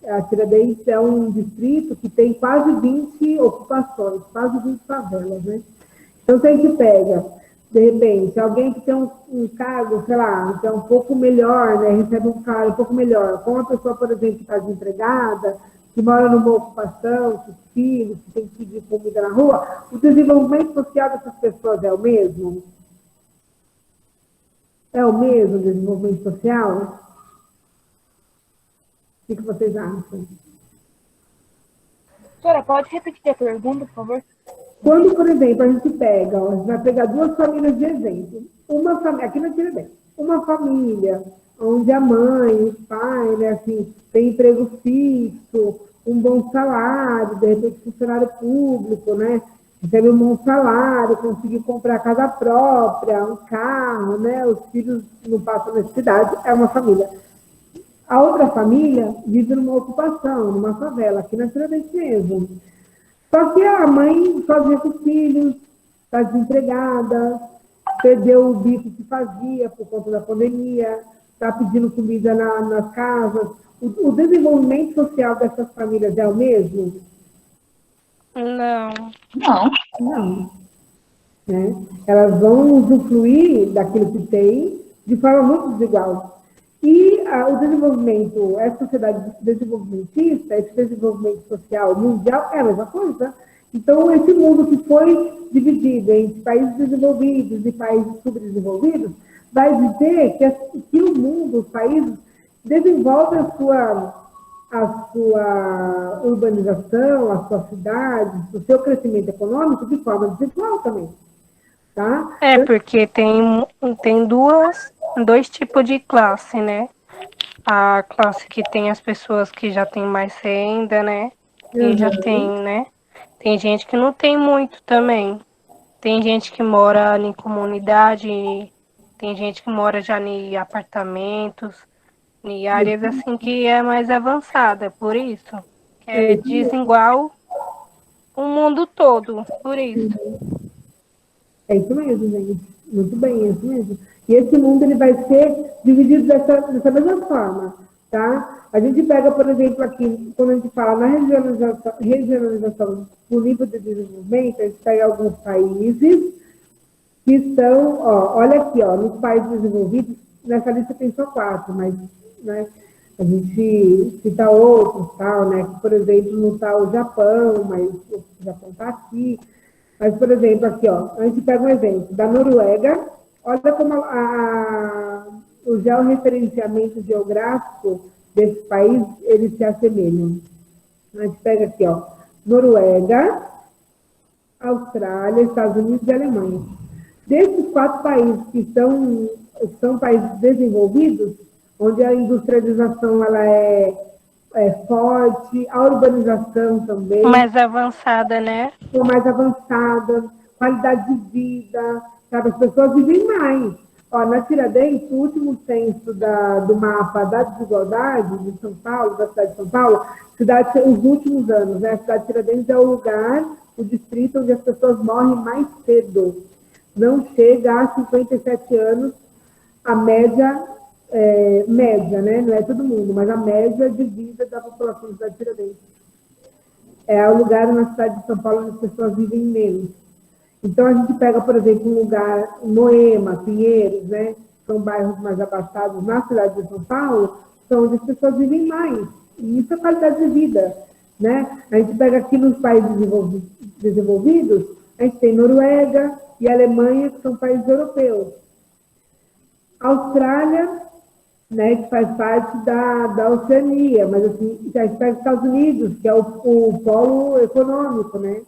A Tiradentes é um distrito que tem quase 20 ocupações, quase 20 favelas, né? Então, se a gente pega, de repente, alguém que tem um cargo, sei lá, que é um pouco melhor, né, recebe um cargo um pouco melhor, com uma pessoa, por exemplo, que está desempregada, que mora numa ocupação, que filhos, que tem que pedir comida na rua, o desenvolvimento social dessas pessoas é o mesmo? É o mesmo desenvolvimento social? O que vocês acham? Professora, pode repetir a pergunta, por favor? Quando, por exemplo, a gente pega, a gente vai pegar duas famílias de exemplo. Uma família, aqui na Tiradentes, uma família onde a mãe, o pai, né, assim, tem emprego fixo, um bom salário, de repente funcionário público, né, recebe um bom salário, conseguiu comprar casa própria, um carro, né, os filhos não passam necessidade, é uma família. A outra família vive numa ocupação, numa favela, aqui na Tiradentes mesmo. Só que a mãe sozinha com os filhos, está desempregada, perdeu o bico que fazia por conta da pandemia, está pedindo comida nas casas. O desenvolvimento social dessas famílias é o mesmo? Não. Não. Não. Né? Elas vão usufruir daquilo que tem de forma muito desigual. E o desenvolvimento, essa sociedade desenvolvimentista, esse desenvolvimento social mundial é a mesma coisa. Então, esse mundo que foi dividido entre países desenvolvidos e países subdesenvolvidos, vai dizer que o mundo, os países, desenvolvem a sua urbanização, as suas cidades, o seu crescimento econômico de forma desigual também. Tá? Porque tem dois tipos de classe, né? A classe que tem as pessoas que já têm mais renda, né? E já tem, né? Tem gente que não tem muito também. Tem gente que mora em comunidade, tem gente que mora já em apartamentos, em áreas assim que é mais avançada, por isso. Que é desigual o mundo todo, por isso. É isso mesmo, gente. Muito bem, é isso mesmo. E esse mundo ele vai ser dividido dessa mesma forma, tá? A gente pega, por exemplo, aqui, quando a gente fala na regionalização do nível de desenvolvimento, a gente pega alguns países que estão, olha aqui, nos países desenvolvidos, nessa lista tem só 4, mas, né, a gente cita outros, tal, né? Por exemplo, não está o Japão, mas o Japão está aqui. Mas, por exemplo, aqui, a gente pega um exemplo da Noruega, olha como o georreferenciamento geográfico desse país, eles se assemelham. A gente pega aqui, ó, Noruega, Austrália, Estados Unidos e Alemanha. Desses 4 países que são países desenvolvidos, onde a industrialização ela é forte, a urbanização também. Mais avançada, né? Mais avançada, qualidade de vida, sabe? As pessoas vivem mais. Ó, na Tiradentes, o último censo do mapa da desigualdade de São Paulo, da cidade de São Paulo, os últimos anos, né? A cidade de Tiradentes é o lugar, o distrito onde as pessoas morrem mais cedo. Não chega a 57 anos, a média, né? Não é todo mundo, mas a média de vida da população da cidade de Tiradentes. É o lugar na cidade de São Paulo onde as pessoas vivem menos. Então, a gente pega, por exemplo, um lugar, Moema, Pinheiros, né? São bairros mais abastados na cidade de São Paulo, são onde as pessoas vivem mais. E isso é qualidade de vida, né? A gente pega aqui nos países desenvolvidos, a gente tem Noruega e Alemanha, que são países europeus. Austrália, né, que faz parte da Oceania, mas assim, a gente pega os Estados Unidos, que é o polo econômico, né?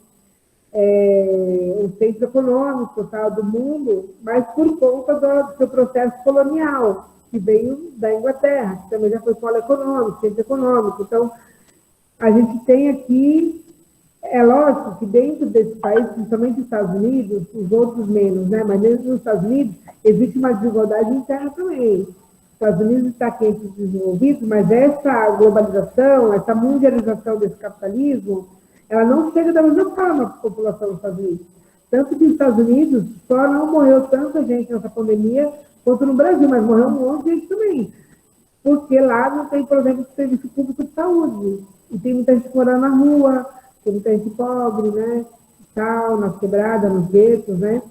O centro econômico, tá, do mundo, mas por conta do seu processo colonial, que veio da Inglaterra, que também já foi polo econômico, centro econômico. Então, a gente tem aqui, é lógico que dentro desse país, principalmente nos Estados Unidos, os outros menos, né, mas dentro dos Estados Unidos, existe uma desigualdade interna também. Os Estados Unidos está aqui entre os desenvolvidos, mas essa globalização, essa mundialização desse capitalismo, ela não chega da mesma forma para a população dos Estados Unidos. Tanto que nos Estados Unidos só não morreu tanta gente nessa pandemia quanto no Brasil, mas morreu um monte de gente também. Porque lá não tem, por exemplo, serviço público de saúde. E tem muita gente morando na rua, tem muita gente pobre, né? Tal, nas quebradas, nos guetos, né?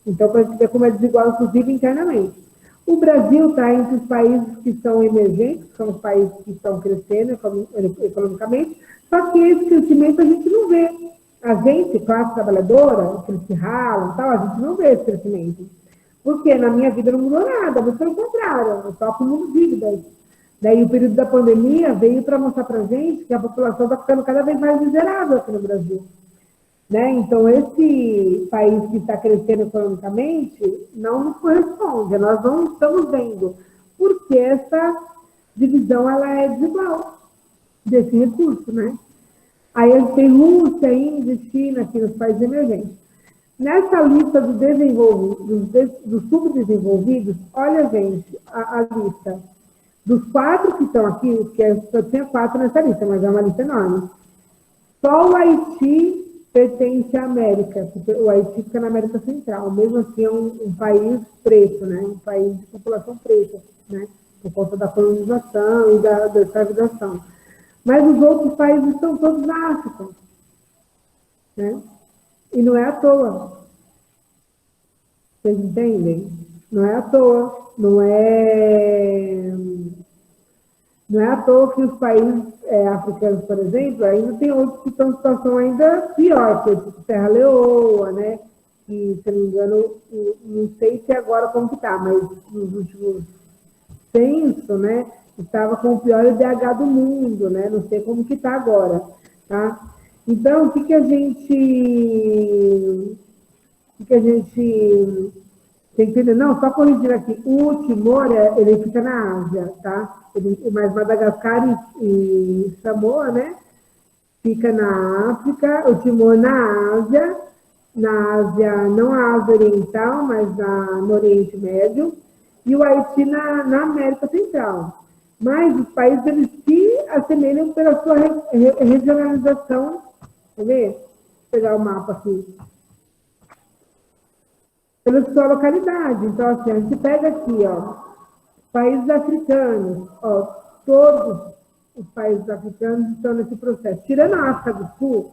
Então, para a gente ver como é desigual, inclusive, internamente. O Brasil está entre os países que são emergentes, que são os países que estão crescendo economicamente, só que esse crescimento a gente não vê. A gente, classe trabalhadora, que eles se ralam, tal, a gente não vê esse crescimento. Porque na minha vida não mudou nada, mas pelo contrário, eu só acumulo dívidas. Daí o período da pandemia veio para mostrar para a gente que a população está ficando cada vez mais miserável aqui no Brasil. Né? Então, esse país que está crescendo economicamente não nos corresponde, nós não estamos vendo, porque essa divisão ela é desigual desse recurso, né? Aí a gente tem Rússia, Índia, China aqui nos países emergentes. Nessa lista dos subdesenvolvidos, olha, gente, a lista dos 4 que estão aqui, que eu tinha 4 nessa lista, mas é uma lista enorme. Só o Haiti pertence à América, porque o Haiti fica na América Central, mesmo assim é um país preto, né? Um país de população preta, né? Por conta da colonização e da escravização. Mas os outros países estão todos na África, né? E não é à toa. Vocês entendem? Não é à toa. Não é à toa que os países africanos, por exemplo, ainda tem outros que estão em situação ainda pior, que é tipo Serra Leoa, né? Que, se não me engano, não sei se agora como que está, mas nos últimos censos, né? Estava com o pior IDH do mundo, né? Não sei como que está agora, tá? Então, o que a gente tem que entender? Não, só corrigir aqui. O Timor, ele fica na Ásia, tá? Mas Madagascar e Samoa, né? Fica na África, o Timor na Ásia, não a Ásia Oriental, mas no Oriente Médio, e o Haiti na América Central. Mas os países, eles se assemelham pela sua regionalização. Quer ver? Vou pegar o mapa aqui. Pela sua localidade. Então, assim, a gente pega aqui, ó, países africanos, ó, todos os países africanos estão nesse processo. Tirando a África do Sul,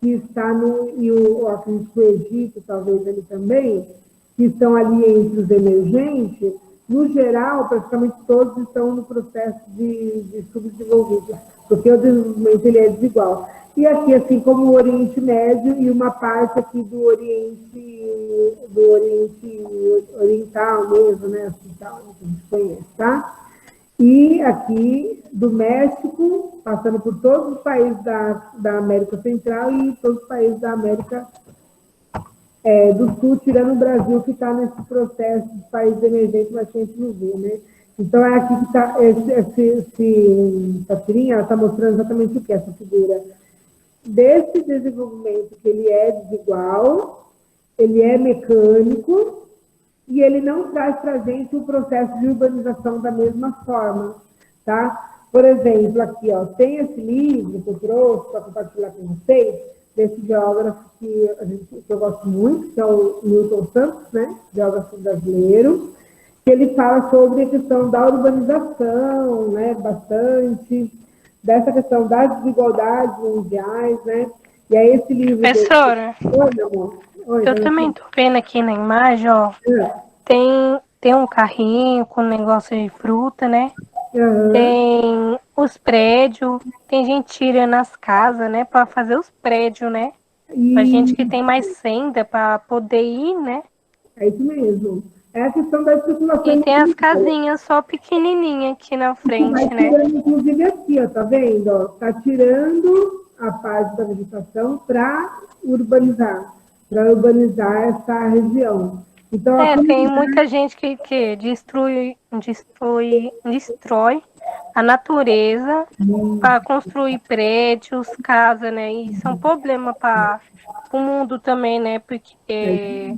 que está acredito que o Egito, talvez ele também, que estão ali entre os emergentes, no geral, praticamente todos estão no processo de subdesenvolvimento, porque o desenvolvimento ele é desigual. E aqui, assim como o Oriente Médio e uma parte aqui do Oriente Oriental mesmo, né, assim, tal, que a gente conhece, tá? E aqui do México, passando por todos os países da América Central e todos os países da América do Sul, tirando o Brasil, que está nesse processo de país emergente, mas que a gente não vê, né? Então, é aqui que está, essa tirinha está mostrando exatamente o que é essa figura. Desse desenvolvimento que ele é desigual, ele é mecânico, e ele não traz para a gente o processo de urbanização da mesma forma, tá? Por exemplo, aqui, ó, tem esse livro que eu trouxe para compartilhar com vocês, desse geógrafo que eu gosto muito, que é o Milton Santos, né? Geógrafo brasileiro, que ele fala sobre a questão da urbanização, né? Bastante, dessa questão das desigualdades mundiais, né? E aí esse livro... Professora, Oi, meu amor. Oi, eu também tô vendo aqui na imagem, ó, tem um carrinho com negócio de fruta, né? Uhum. Tem os prédios, tem gente tirando as casas, né? Para fazer os prédios, né? Pra gente que tem mais renda para poder ir, né? É isso mesmo. É a questão da especulação. E tem as casinhas só pequenininha aqui na frente, vai né? tirando, inclusive aqui, ó, tá vendo? Ó, tá tirando a parte da vegetação para urbanizar essa região. Então, Tem muita gente que destrói a natureza para construir prédios, casas, né? E isso é um problema para o mundo também, né? Porque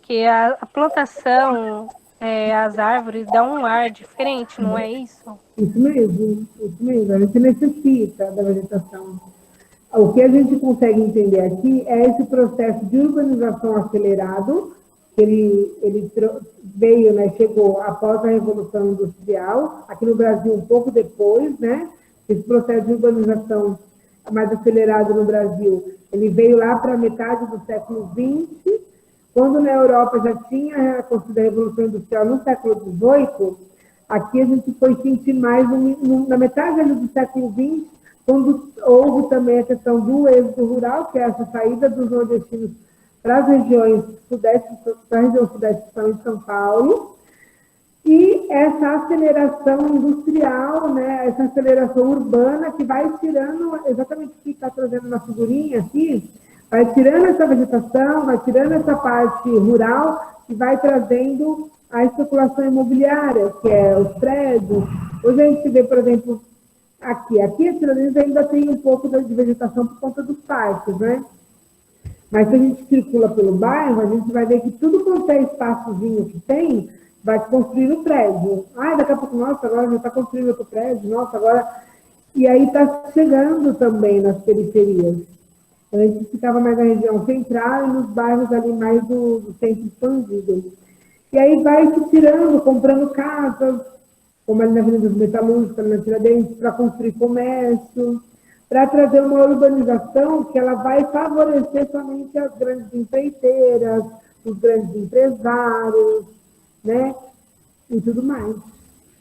que a plantação, as árvores, dá um ar diferente, não é isso? Isso mesmo, isso mesmo. A gente necessita da vegetação. O que a gente consegue entender aqui é esse processo de urbanização acelerado, que ele veio, né, chegou após a Revolução Industrial, aqui no Brasil um pouco depois, né? Esse processo de urbanização mais acelerado no Brasil, ele veio lá para a metade do século XX, quando na Europa já tinha acontecido a Revolução Industrial no século XVIII, aqui a gente foi sentir mais na metade do século XX, quando houve também a questão do êxodo rural, que é essa saída dos nordestinos para as regiões sudeste, para a região sudeste, principalmente São Paulo, e essa aceleração industrial, né, essa aceleração urbana que vai tirando, exatamente o que está trazendo na figurinha aqui, vai tirando essa vegetação, vai tirando essa parte rural e vai trazendo a especulação imobiliária, que é os prédios. Hoje a gente vê, por exemplo, aqui a Tiradentes ainda tem um pouco de vegetação por conta dos parques, né? Mas se a gente circula pelo bairro, a gente vai ver que tudo quanto é espaçozinho que tem, vai construir o prédio. Daqui a pouco, nossa, agora já está construindo outro prédio, nossa, agora... E aí está chegando também nas periferias. A gente ficava mais na região central e nos bairros ali mais do centro expandido. E aí vai se tirando, comprando casas, como ali na Avenida dos Metalúrgicos, ali na Tiradentes, para construir comércio, para trazer uma urbanização que ela vai favorecer somente as grandes empreiteiras, os grandes empresários, né? E tudo mais.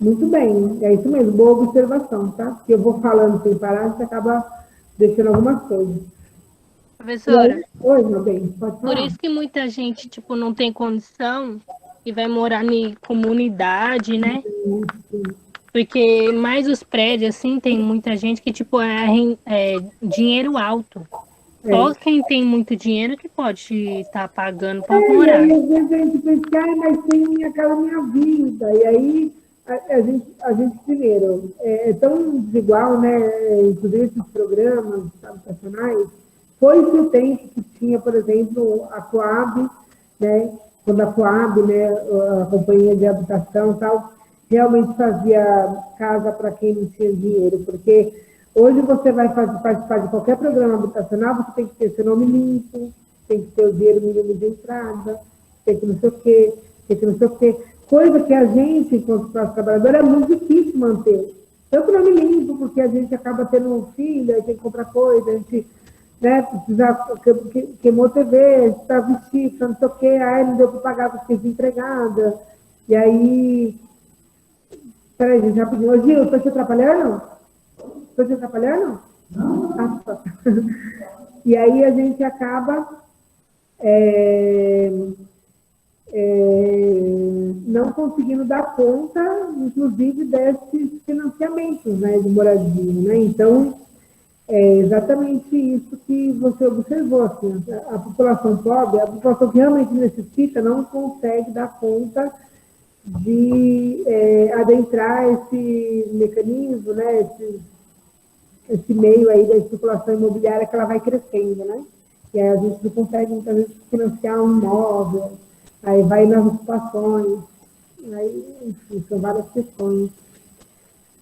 Muito bem, é isso mesmo, boa observação, tá? Porque eu vou falando sem parar, você acaba deixando algumas coisas. Professora, oi, meu bem, pode falar. por isso que muita gente, tipo, não tem condição e vai morar em comunidade, né? Porque mais os prédios, assim, tem muita gente que, tipo, é dinheiro alto. Só quem tem muito dinheiro que pode estar pagando para morar. E aí, às vezes a gente pensa, mas tem minha casa, minha vida. E aí, a gente primeiro, é tão desigual, né? Inclusive esses programas habitacionais, foi-se o tempo que tinha, por exemplo, a Coab, né? Quando a Coab, né, a companhia de habitação e tal, realmente fazia casa para quem não tinha dinheiro, porque hoje você vai participar de qualquer programa habitacional, você tem que ter seu nome limpo, tem que ter o dinheiro mínimo de entrada, tem que não sei o quê, tem que não sei o quê. Coisa que a gente, enquanto classe trabalhadora, é muito difícil manter. Tanto o nome limpo, porque a gente acaba tendo um filho, aí tem que comprar coisa, a gente, né, precisa, queimou TV, está vestido, não sei o quê, aí não deu para pagar porque fiquei desempregada. E aí... Peraí, gente, rapidinho. Ô, Gil, estou te atrapalhando? Estou te atrapalhando? Não. Tá. E aí a gente acaba não conseguindo dar conta, inclusive, desses financiamentos, né, de moradia, né? Então, é exatamente isso que você observou, assim, a população pobre, a população que realmente necessita, não consegue dar conta de adentrar esse mecanismo, né, esse meio aí da especulação imobiliária que ela vai crescendo, né? E aí a gente não consegue, muitas vezes, financiar um imóvel, aí vai nas ocupações, aí, enfim, são várias questões.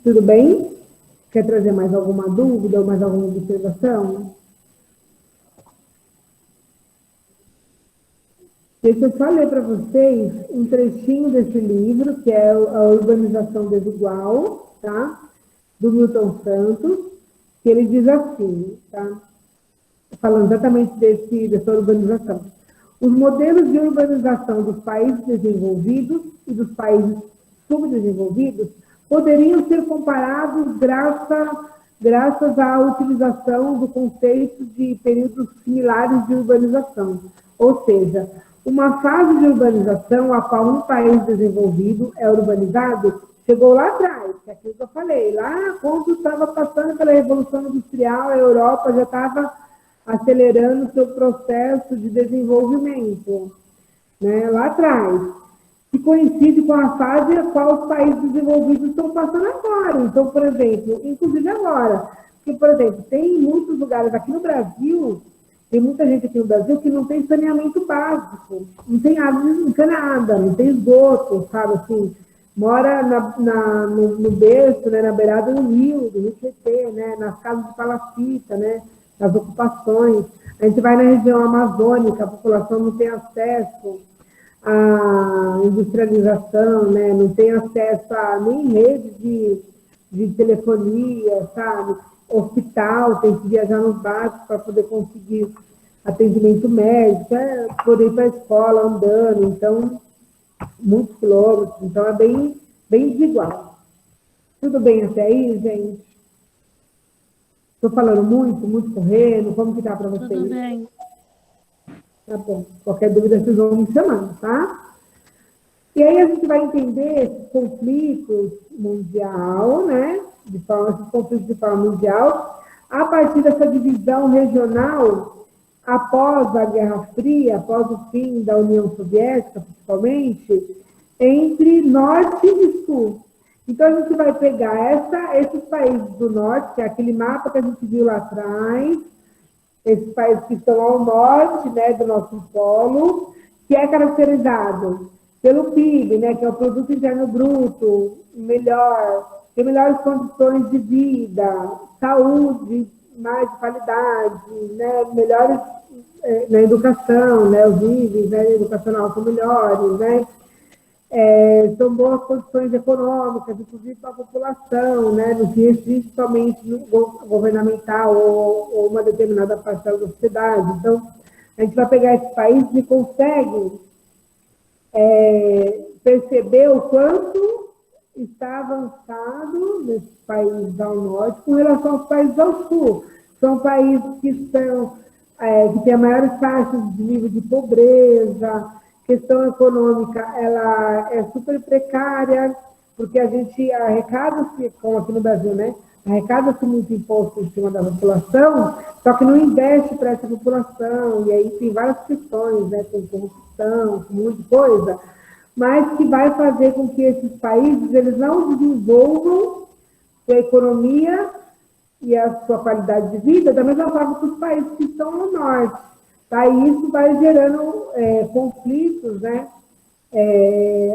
Tudo bem? Quer trazer mais alguma dúvida ou mais alguma observação? Deixa eu só ler para vocês um trechinho desse livro, que é A Urbanização Desigual, tá? Do Milton Santos, que ele diz assim, tá? Falando exatamente dessa urbanização. Os modelos de urbanização dos países desenvolvidos e dos países subdesenvolvidos poderiam ser comparados graças à utilização do conceito de períodos similares de urbanização. Ou seja, uma fase de urbanização a qual um país desenvolvido é urbanizado chegou lá atrás, que é aquilo que eu falei, lá quando estava passando pela Revolução Industrial, a Europa já estava acelerando o seu processo de desenvolvimento, né, lá atrás, que coincide com a fase a qual os países desenvolvidos estão passando agora. Então, por exemplo, inclusive agora, porque, por exemplo, tem muitos lugares aqui no Brasil, tem muita gente aqui no Brasil que não tem saneamento básico, não tem água encanada, não tem esgoto, sabe, assim, mora no berço, né, na beirada do Rio Tietê, né, nas casas de palafita, né, nas ocupações. A gente vai na região amazônica, a população não tem acesso à industrialização, né, não tem acesso a nem rede de telefonia, sabe? Hospital, tem que viajar nos barcos para poder conseguir atendimento médico, poder ir para a escola andando, então, muitos quilômetros, então é bem desigual. Tudo bem até aí, gente? Estou falando muito correndo, como que tá para vocês? Tudo bem. Tá bom, qualquer dúvida vocês vão me chamando, tá? E aí a gente vai entender esses conflitos mundial, né? Esses conflitos de forma mundial, a partir dessa divisão regional, após a Guerra Fria, após o fim da União Soviética, principalmente, entre Norte e Sul. Então, a gente vai pegar esses países do Norte, que é aquele mapa que a gente viu lá atrás, esses países que estão ao norte, né, do nosso polo, que é caracterizado pelo PIB, né, que é o Produto Interno Bruto, tem melhores condições de vida, saúde mais de qualidade, né, melhores na educação, né, os níveis, né, educacional são melhores, né, são boas condições econômicas, inclusive para a população, né, não se restringe somente no governamental ou uma determinada parcela da sociedade. Então, a gente vai pegar esses países e consegue perceber o quanto está avançado nesses países ao norte com relação aos países ao sul. São países que têm maiores taxas de nível de pobreza, questão econômica, ela é super precária, porque a gente arrecada-se, como aqui no Brasil, né? Arrecada-se muito imposto em cima da população, só que não investe para essa população, e aí tem várias questões, né? Com corrupção, com muita coisa, mas que vai fazer com que esses países eles não desenvolvam sua economia e a sua qualidade de vida da mesma forma que os países que estão no norte. Tá? E isso vai gerando conflitos, né,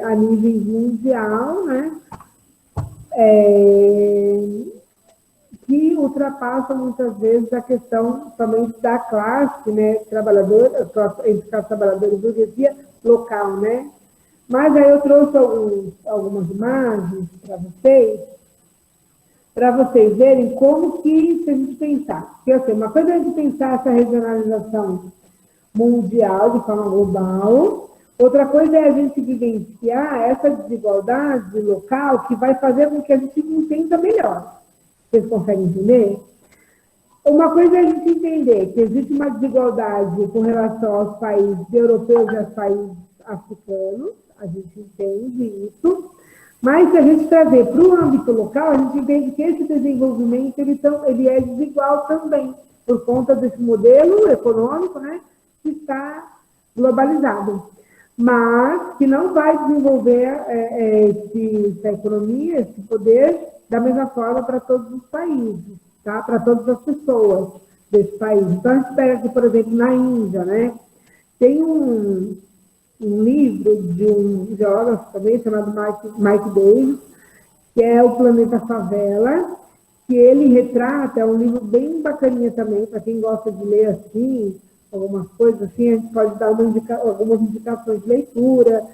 a nível mundial, né, que ultrapassam muitas vezes a questão somente da classe, né, trabalhadora, entre as trabalhadoras e burguesia local, né. Mas aí eu trouxe algumas imagens para vocês verem como que, se a gente pensar, porque assim, uma coisa é a gente pensar essa regionalização mundial, de forma global, outra coisa é a gente vivenciar essa desigualdade local que vai fazer com que a gente entenda melhor. Vocês conseguem entender? Uma coisa é a gente entender que existe uma desigualdade com relação aos países europeus e africanos, a gente entende isso, mas se a gente trazer para o âmbito local, a gente entende que esse desenvolvimento ele é desigual também, por conta desse modelo econômico, né, que está globalizado, mas que não vai desenvolver essa economia, esse poder, da mesma forma para todos os países, tá? Para todas as pessoas desse país. Então, a gente pega aqui, por exemplo, na Índia, né? Tem um livro de um geógrafo também, chamado Mike Davis, que é O Planeta Favela, que ele retrata, é um livro bem bacaninha também, para quem gosta de ler assim, algumas coisas assim, a gente pode dar algumas indicações de leitura.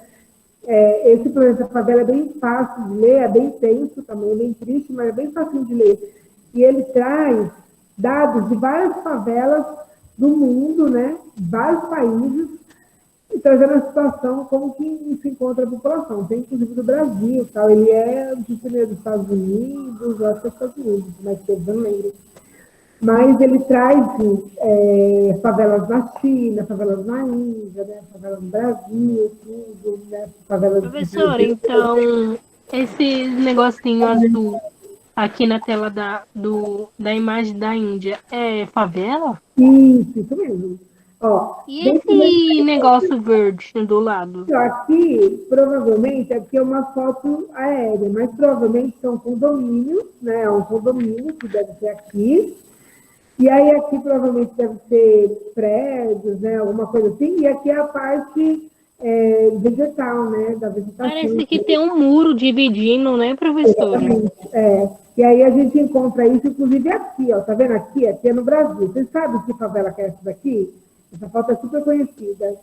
Esse Planeta Favela é bem fácil de ler, é bem tenso também, é bem triste, mas é bem fácil de ler. E ele traz dados de várias favelas do mundo, né, vários países, e trazendo a situação como que se encontra a população. Tem, inclusive, do Brasil, tal. Ele é dos Estados Unidos, eu acho que é Estados Unidos, mas eu não lembro. Mas ele traz favelas na China, favelas na Índia, né, favelas no Brasil, tudo, né, favelas... Professora, então, esse negocinho azul aqui na tela da imagem da Índia é favela? Isso mesmo. Ó, e esse negócio verde do lado? Aqui, provavelmente, aqui é uma foto aérea, mas provavelmente são condomínios, né? É um condomínio que deve ser aqui. E aí aqui provavelmente deve ser prédios, né? Alguma coisa assim. E aqui é a parte vegetal, né? Da vegetação. Parece que tem um muro dividindo, né, professora? Exatamente, E aí a gente encontra isso, inclusive aqui, ó. Tá vendo aqui? Aqui é no Brasil. Vocês sabem que favela que é essa daqui? Essa foto é super conhecida.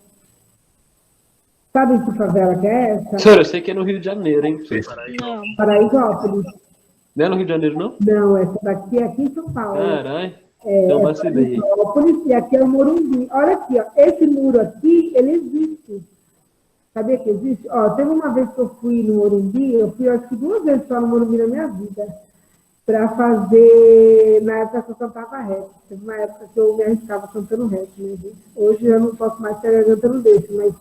Sabe que favela que é essa? Senhora, eu sei que é no Rio de Janeiro, hein? Não. Paraisópolis. Não é no Rio de Janeiro, não? Não, essa daqui é aqui em São Paulo. Caralho. Então, vacilei. E aqui é o Morumbi. Olha aqui, ó. Esse muro aqui, ele existe. Sabia que existe? Ó, teve uma vez que eu fui no Morumbi, eu fui acho que 2 vezes só no Morumbi na minha vida, para fazer, na época que eu cantava rap. Teve uma época que eu me arriscava cantando rap, né, gente? Hoje eu não posso mais ter cantando desse, mas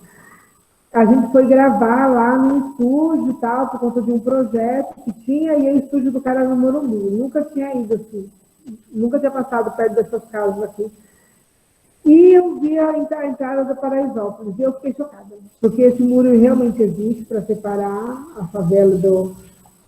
a gente foi gravar lá no estúdio e tal, por conta de um projeto que tinha, e o estúdio do cara no Morumbi. Nunca tinha ido assim, nunca tinha passado perto dessas casas aqui. E eu vi a entrada da Paraisópolis, e eu fiquei chocada, porque esse muro realmente existe para separar a favela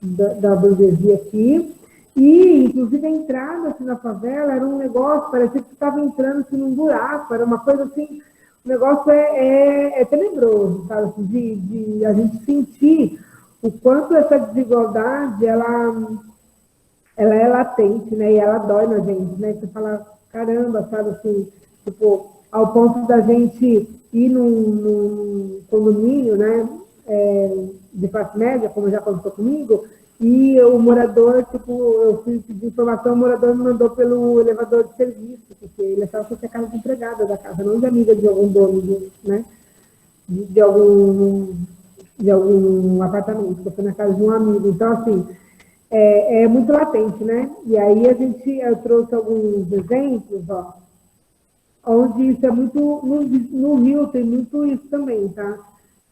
da burguesia aqui. E, inclusive, a entrada assim, na favela era um negócio, parecia que estava entrando assim, num buraco, era uma coisa assim, o negócio é tenebroso, sabe? Assim, de a gente sentir o quanto essa desigualdade, ela é latente, né? E ela dói na gente, né? Você fala, caramba, sabe? Assim, tipo, ao ponto da gente ir num condomínio, né? De classe média, como já aconteceu comigo, e o morador, tipo, eu fui pedir informação, o morador me mandou pelo elevador de serviço, porque ele achava que eu tinha casa de empregada da casa, não de amiga de algum dono, né? De algum apartamento, que eu fui na casa de um amigo. Então, assim, é muito latente, né? E aí eu trouxe alguns exemplos, ó, onde isso é muito, no Rio tem muito isso também, tá?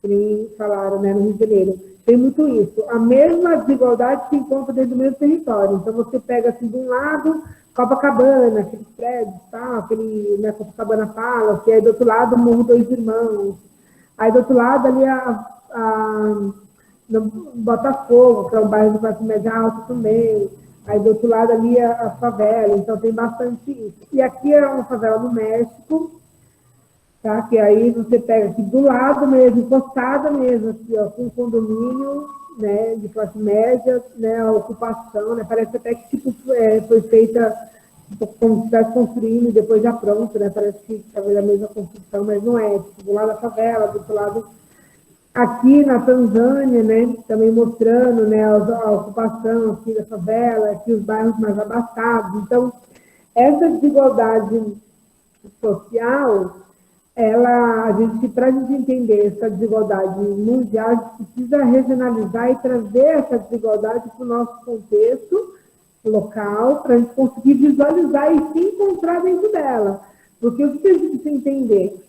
Que nem falaram, né, no Rio de Janeiro. Tem muito isso. A mesma desigualdade se encontra dentro do mesmo território. Então, você pega, assim, de um lado, Copacabana, aqueles prédios, tá? Aquele, né, Copacabana Palace, aí do outro lado, Morro Dois Irmãos. Aí do outro lado, ali, no Botafogo, que é um bairro de classe média alta também. Aí do outro lado, ali, a favela. Então, tem bastante isso. E aqui é uma favela no México, tá? Que aí você pega aqui do lado mesmo, encostada mesmo, aqui, ó, com um condomínio, né, de classe média, né, a ocupação, né, parece até que tipo, foi feita como se estivesse construindo e depois já pronto, né, parece que talvez a mesma construção, mas não é, tipo, do lado da favela, do outro lado, aqui na Tanzânia, né, também mostrando, né, a ocupação aqui da favela, aqui os bairros mais abastados. Então, essa desigualdade social, para a gente entender essa desigualdade mundial, a gente precisa regionalizar e trazer essa desigualdade para o nosso contexto local, para a gente conseguir visualizar e se encontrar dentro dela. Porque o que a gente precisa entender?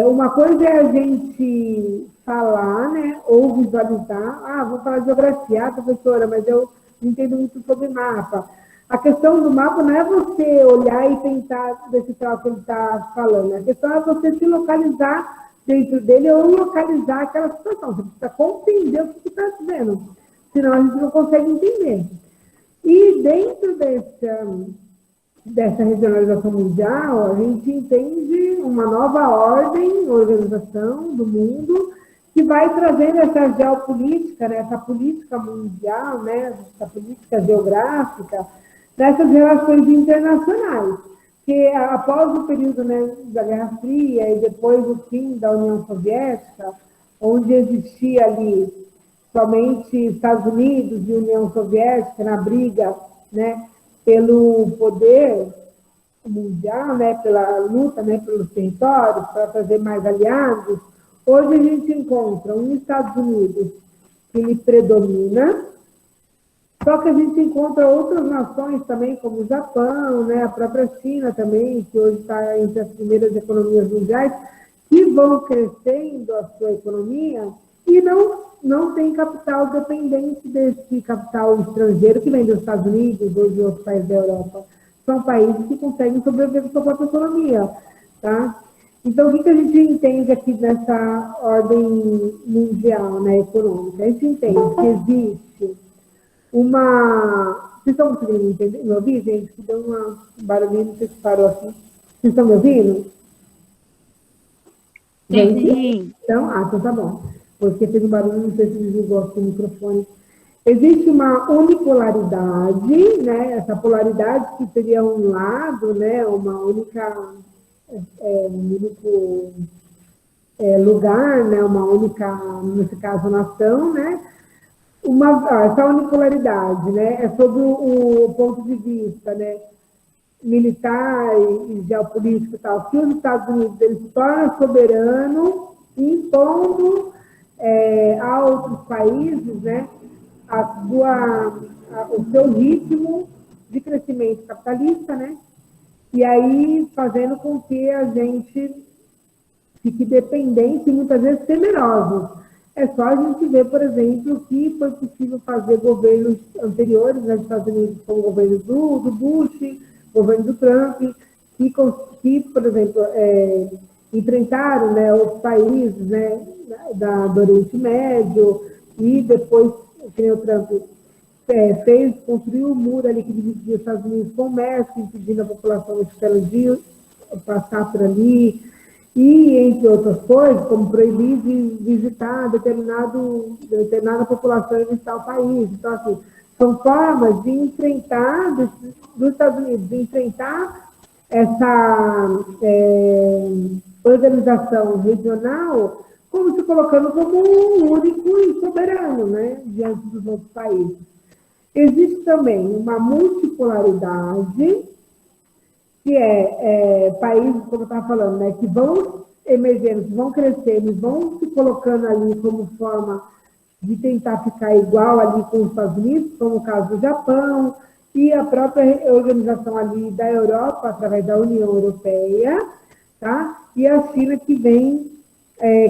Uma coisa é a gente falar, né, ou visualizar. Vou falar de geografia, professora, mas eu não entendo muito sobre mapa. A questão do mapa não é você olhar e tentar decifrar o que ele está falando. A questão é você se localizar dentro dele ou localizar aquela situação. Você precisa compreender o que está dizendo, senão a gente não consegue entender. E dentro dessa regionalização mundial, a gente entende uma nova ordem, organização do mundo, que vai trazendo essa geopolítica, né, essa política mundial, né, essa política geográfica, dessas relações internacionais. Que após o período, né, da Guerra Fria e depois o fim da União Soviética, onde existia ali somente Estados Unidos e União Soviética na briga, né, pelo poder mundial, né, pela luta, né, pelos territórios, para trazer mais aliados, hoje a gente encontra um Estados Unidos que ele predomina, só que a gente encontra outras nações também, como o Japão, né, a própria China também, que hoje está entre as primeiras economias mundiais, que vão crescendo a sua economia e não tem capital dependente desse capital estrangeiro que vem dos Estados Unidos ou de outros países da Europa. São países que conseguem sobreviver com sua própria economia, tá? Então, o que a gente entende aqui nessa ordem mundial, né, econômica? A gente entende que existe uma... Vocês estão conseguindo me ouvir, gente? Que deu um barulhinho, não sei se parou assim. Vocês estão me ouvindo? Sim. Então tá bom. Porque teve um barulho, não sei se desligou aqui o microfone. Existe uma unipolaridade, né? Essa polaridade que seria um lado, né? Uma única, um único lugar, né? Uma única, nesse caso, nação, né? Essa unipolaridade, né? É sobre o ponto de vista, né, militar e geopolítico e tal, que os Estados Unidos ele se torna soberano, impondo a outros países, né, o seu ritmo de crescimento capitalista, né, e aí fazendo com que a gente fique dependente e muitas vezes temeroso. É só a gente ver, por exemplo, que foi possível fazer governos anteriores, né, dos Estados Unidos, como o governo do Bush, o governo do Trump, que por exemplo, enfrentaram, né, os países, né, do Oriente Médio, e depois, que o Trump construiu um muro ali que dividia os Estados Unidos com o México, impedindo a população mexicana de passar por ali, e, entre outras coisas, como proibir de visitar determinada população e visitar o país. Então, assim, são formas de enfrentar, dos Estados Unidos, de enfrentar essa organização regional, como se colocando como um único e soberano, né, diante dos outros países. Existe também uma multipolaridade, que países, como eu estava falando, né, que vão emergendo, que vão crescendo, vão se colocando ali como forma de tentar ficar igual ali com os Estados Unidos, como o caso do Japão, e a própria organização ali da Europa, através da União Europeia, tá? E a China que vem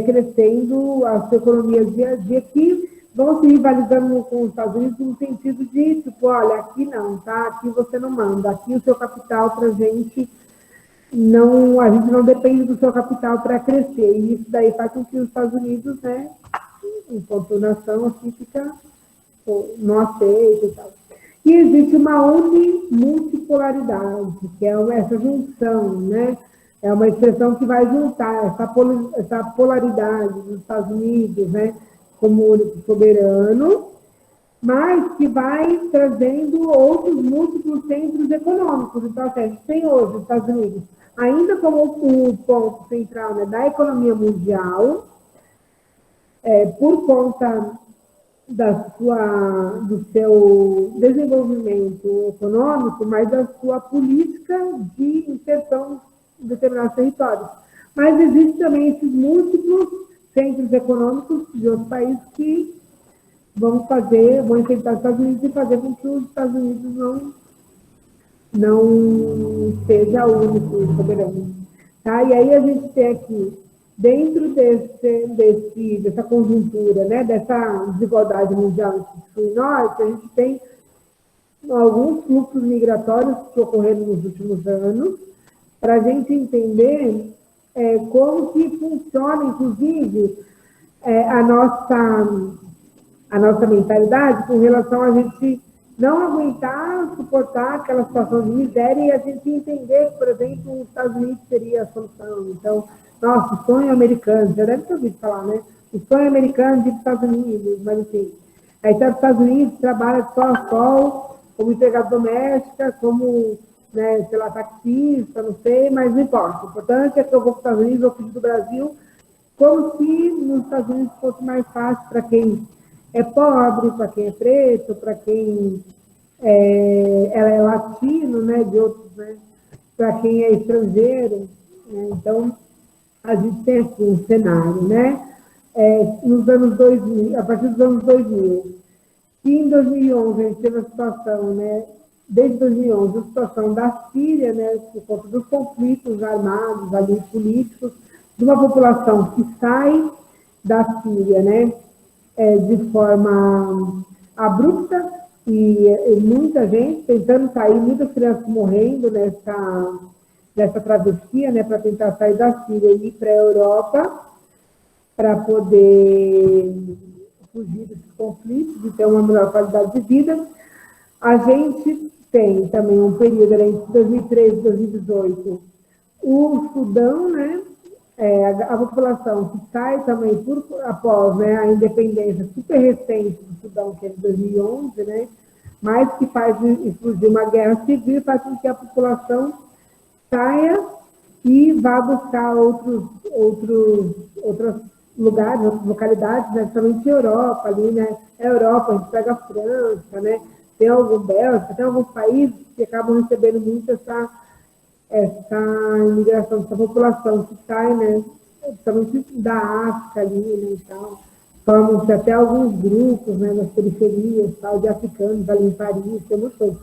crescendo a sua economia dia a dia, que vão se rivalizando com os Estados Unidos no sentido de, tipo, olha, aqui não, tá? Aqui você não manda, aqui o seu capital para a gente não depende do seu capital para crescer. E isso daí faz com que os Estados Unidos, né, enquanto nação, assim, não aceita e tal. E existe uma multipolaridade, que é essa junção, né? É uma expressão que vai juntar essa polaridade dos Estados Unidos, né, como único soberano, mas que vai trazendo outros múltiplos centros econômicos. Então, a gente tem hoje os Estados Unidos, ainda como o ponto central, né, da economia mundial, por conta do seu desenvolvimento econômico, mas da sua política de inserção em determinados territórios. Mas existem também esses múltiplos centros econômicos de outros países que vão enfrentar os Estados Unidos e fazer com que os Estados Unidos não seja o único soberano. Tá? E aí a gente tem aqui dentro dessa conjuntura, né, dessa desigualdade mundial entre sul e norte, a gente tem alguns fluxos migratórios que ocorreram nos últimos anos, para a gente entender como que funciona, inclusive, a nossa mentalidade com relação a gente não aguentar, suportar aquela situação de miséria e a gente entender que, por exemplo, os Estados Unidos seria a solução. Então, nossa, o sonho americano, já deve ter ouvido falar, né? O sonho americano de ir para os Estados Unidos, mas enfim. Aí está nos Estados Unidos, trabalha de sol a sol, como empregada doméstica, como, né, sei lá, taxista, não sei, mas não importa. O importante é que eu vou para os Estados Unidos, eu fugir do Brasil, como se nos Estados Unidos fosse mais fácil para quem é pobre, para quem é preto, para quem é latino, né, de outros, né, para quem é estrangeiro, né? Então, a gente tem aqui um cenário, né, nos anos 2000, a partir dos anos 2000, que em 2011 a gente teve a situação, né, desde 2011, a situação da Síria, né, por conta dos conflitos armados, ali, políticos, de uma população que sai da Síria, né, de forma abrupta e muita gente tentando sair, muitas crianças morrendo nessa travessia, né, para tentar sair da Síria e ir para a Europa para poder fugir desses conflitos e ter uma melhor qualidade de vida. A gente tem também um período entre 2013 e 2018, o Sudão, né, a população que sai também após, né, a independência super recente do Sudão, que é de 2011, né, mas que faz explodir uma guerra civil, faz com que a população saia e vá buscar outros lugares, outras localidades, né, principalmente Europa, ali, né, Europa, a gente pega a França, né, tem algum Bélgica, tem alguns países que acabam recebendo muito essa imigração, essa população que sai, né, principalmente da África ali, né, e tal. Formam-se até alguns grupos, né, nas periferias, tal, de africanos ali em Paris, tem muita coisa.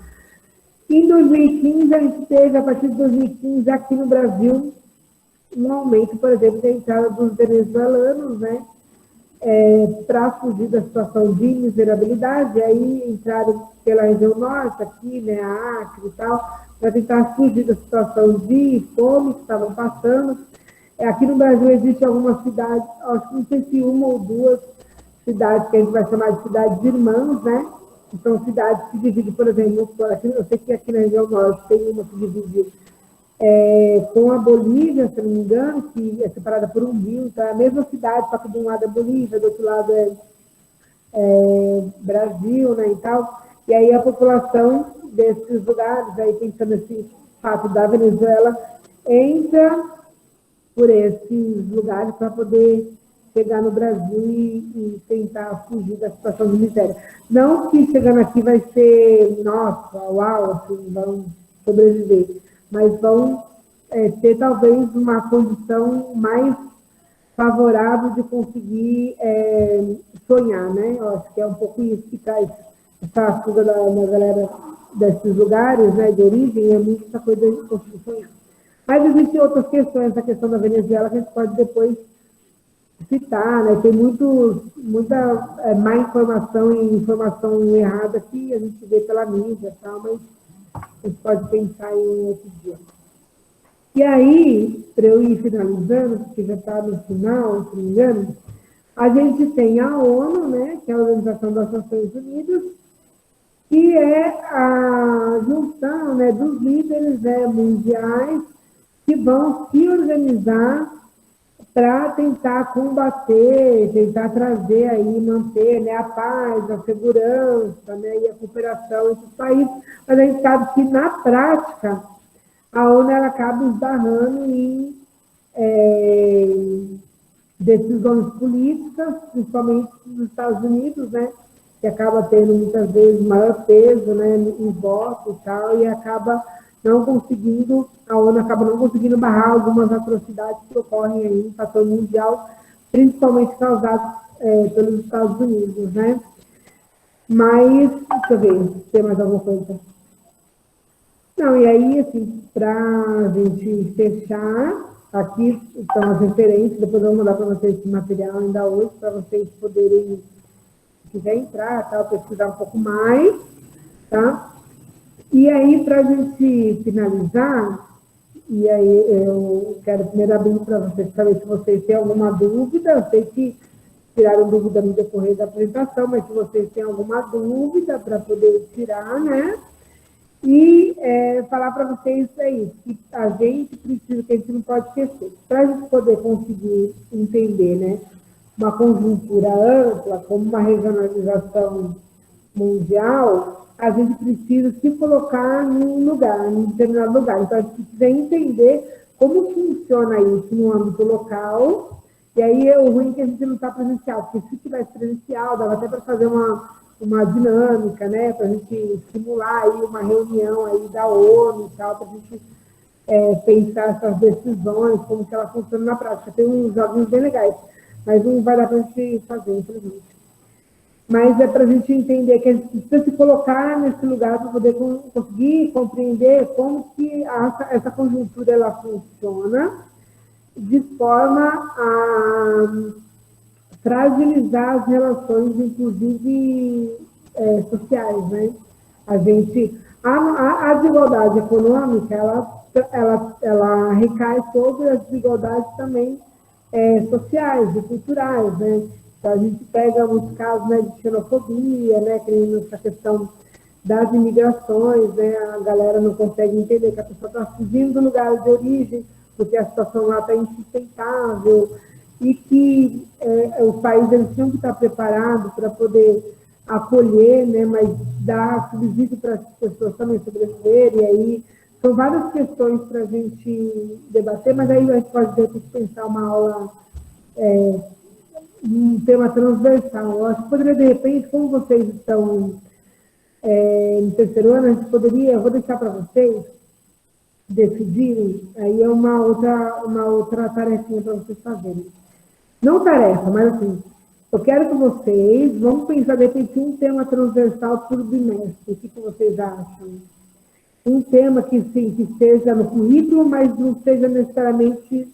Em 2015, a gente teve, a partir de 2015, aqui no Brasil, um aumento, por exemplo, da entrada dos venezuelanos, né, para fugir da situação de miserabilidade, aí entraram pela região norte, aqui, né, Acre e tal, para tentar fugir da situação de fome que estavam passando. Aqui no Brasil existe algumas cidades, acho que não sei se uma ou duas cidades que a gente vai chamar de cidades irmãs, né? Que são cidades que dividem, por exemplo, eu sei que aqui na região norte tem uma que divide com a Bolívia, se não me engano, que é separada por um rio, então é a mesma cidade, só que de um lado é Bolívia, do outro lado é Brasil, né, e tal. E aí a população desses lugares, aí pensando nesse fato da Venezuela, entra por esses lugares para poder chegar no Brasil e tentar fugir da situação de miséria. Não que chegando aqui vai ser, nossa, uau, assim, vão sobreviver, mas vão ter talvez uma condição mais favorável de conseguir sonhar, né? Eu acho que é um pouco isso que traz essa fuga da galera desses lugares, né, de origem, é muito essa coisa de conseguir sonhar. Mas existem outras questões, a questão da Venezuela, que a gente pode depois citar, né? Tem muita má informação e informação errada que a gente vê pela mídia e tal, mas a gente pode pensar em outro dia. E aí, para eu ir finalizando, porque já está no final, se não me engano, a gente tem a ONU, né, que é a Organização das Nações Unidas, que é a junção, né, dos líderes, né, mundiais que vão se organizar para tentar combater, tentar trazer aí, manter, né, a paz, a segurança, né, e a cooperação entre os países. Mas a gente sabe que, na prática, a ONU ela acaba esbarrando em decisões políticas, principalmente dos Estados Unidos, né, que acaba tendo muitas vezes maior peso, né, em voto e tal, e acaba não conseguindo, a ONU acaba não conseguindo barrar algumas atrocidades que ocorrem aí em fator mundial, principalmente causadas pelos Estados Unidos, né. Mas, deixa eu ver, se tem mais alguma coisa. Não, e aí, assim, para a gente fechar, Aqui estão as referências, depois eu vou mandar para vocês esse material ainda hoje, para vocês poderem, se quiser entrar, tá, pesquisar um pouco mais, tá? E aí, para a gente finalizar, e aí eu quero primeiro abrir para vocês, saber se vocês têm alguma dúvida. Eu sei que tiraram dúvida no decorrer da apresentação, mas se vocês têm alguma dúvida para poder tirar, né? E falar para vocês isso, que a gente precisa, que a gente não pode esquecer. Para a gente poder conseguir entender, né, uma conjuntura ampla, como uma regionalização mundial, a gente precisa se colocar num lugar, num determinado lugar. Então, a gente precisa entender como funciona isso no âmbito local. E aí, o ruim é que a gente não está presencial, porque se tivesse presencial, dava até para fazer uma dinâmica, né, para a gente simular aí uma reunião aí da ONU e tal, para a gente pensar essas decisões, como que ela funciona na prática. Tem uns joguinhos bem legais, mas não vai dar para a gente fazer, infelizmente. Mas é para a gente entender que a gente precisa se colocar nesse lugar para poder conseguir compreender como que essa conjuntura ela funciona, de forma a fragilizar as relações, inclusive sociais, né? A desigualdade econômica, ela recai sobre as desigualdades também sociais e culturais, né? Então, a gente pega muitos casos, né, de xenofobia, né, que essa questão das imigrações, né, a galera não consegue entender que a pessoa está fugindo do lugar de origem, porque a situação lá está insustentável, e que os países eles tinham que estar preparados para poder acolher, né, mas dar subsídio para as pessoas também sobreviverem. E aí são várias questões para a gente debater, mas aí a gente pode, de repente, pensar uma aula, um tema transversal. Eu acho que poderia, de repente, como vocês estão no terceiro ano, a gente poderia, eu vou deixar para vocês decidirem, aí é uma outra tarefinha para vocês fazerem. Não tarefa, mas assim, eu quero que vocês, vamos pensar, de repente, um tema transversal por bimestre. O que vocês acham? Um tema que, sim, que esteja no currículo, mas não seja necessariamente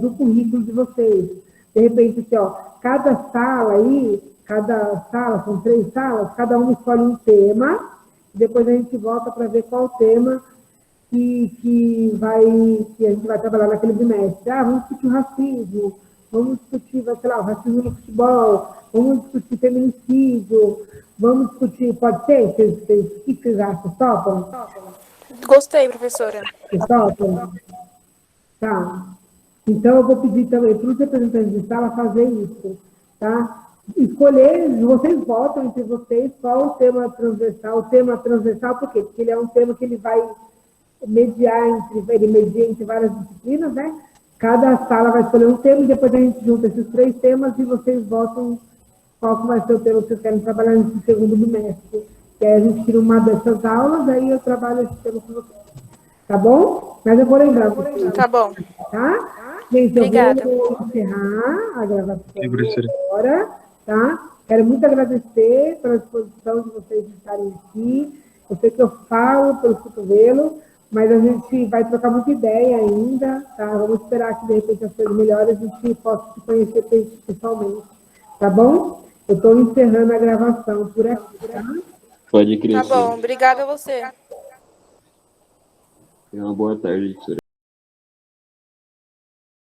do currículo de vocês. De repente, assim, ó, cada sala, são 3 salas, cada uma escolhe um tema, depois a gente volta para ver qual tema que a gente vai trabalhar naquele bimestre. Vamos discutir o racismo, vamos discutir, sei lá, o racismo no futebol, vamos discutir feminicídio, vamos discutir, pode ser? O que vocês acham? Topam? Gostei, professora. Vocês topam? Tá. Então, eu vou pedir também para os representantes de sala fazer isso, tá? Escolher, vocês votam entre vocês qual o tema transversal. Por quê? Porque ele é um tema que ele vai media entre várias disciplinas, né? Cada sala vai escolher um tema e depois a gente junta esses 3 temas e vocês votam qual que vai ser o tema que vocês querem trabalhar nesse segundo bimestre. E aí a gente tira uma dessas aulas, aí eu trabalho esse tema com vocês. Tá bom? Mas eu vou lembrar vocês. Tá bom. Tá? Gente, Obrigada. Eu vou encerrar a gravação agora, tá? Quero muito agradecer pela disposição de vocês estarem aqui. Eu sei que eu falo pelo cotovelo, mas a gente vai trocar muita ideia ainda, tá? Vamos esperar que, de repente, as coisas melhores, a gente possa se conhecer pessoalmente, tá bom? Eu estou encerrando a gravação por aqui, tá? Pode crer. Tá bom, obrigada a você. Tenha uma boa tarde, professora.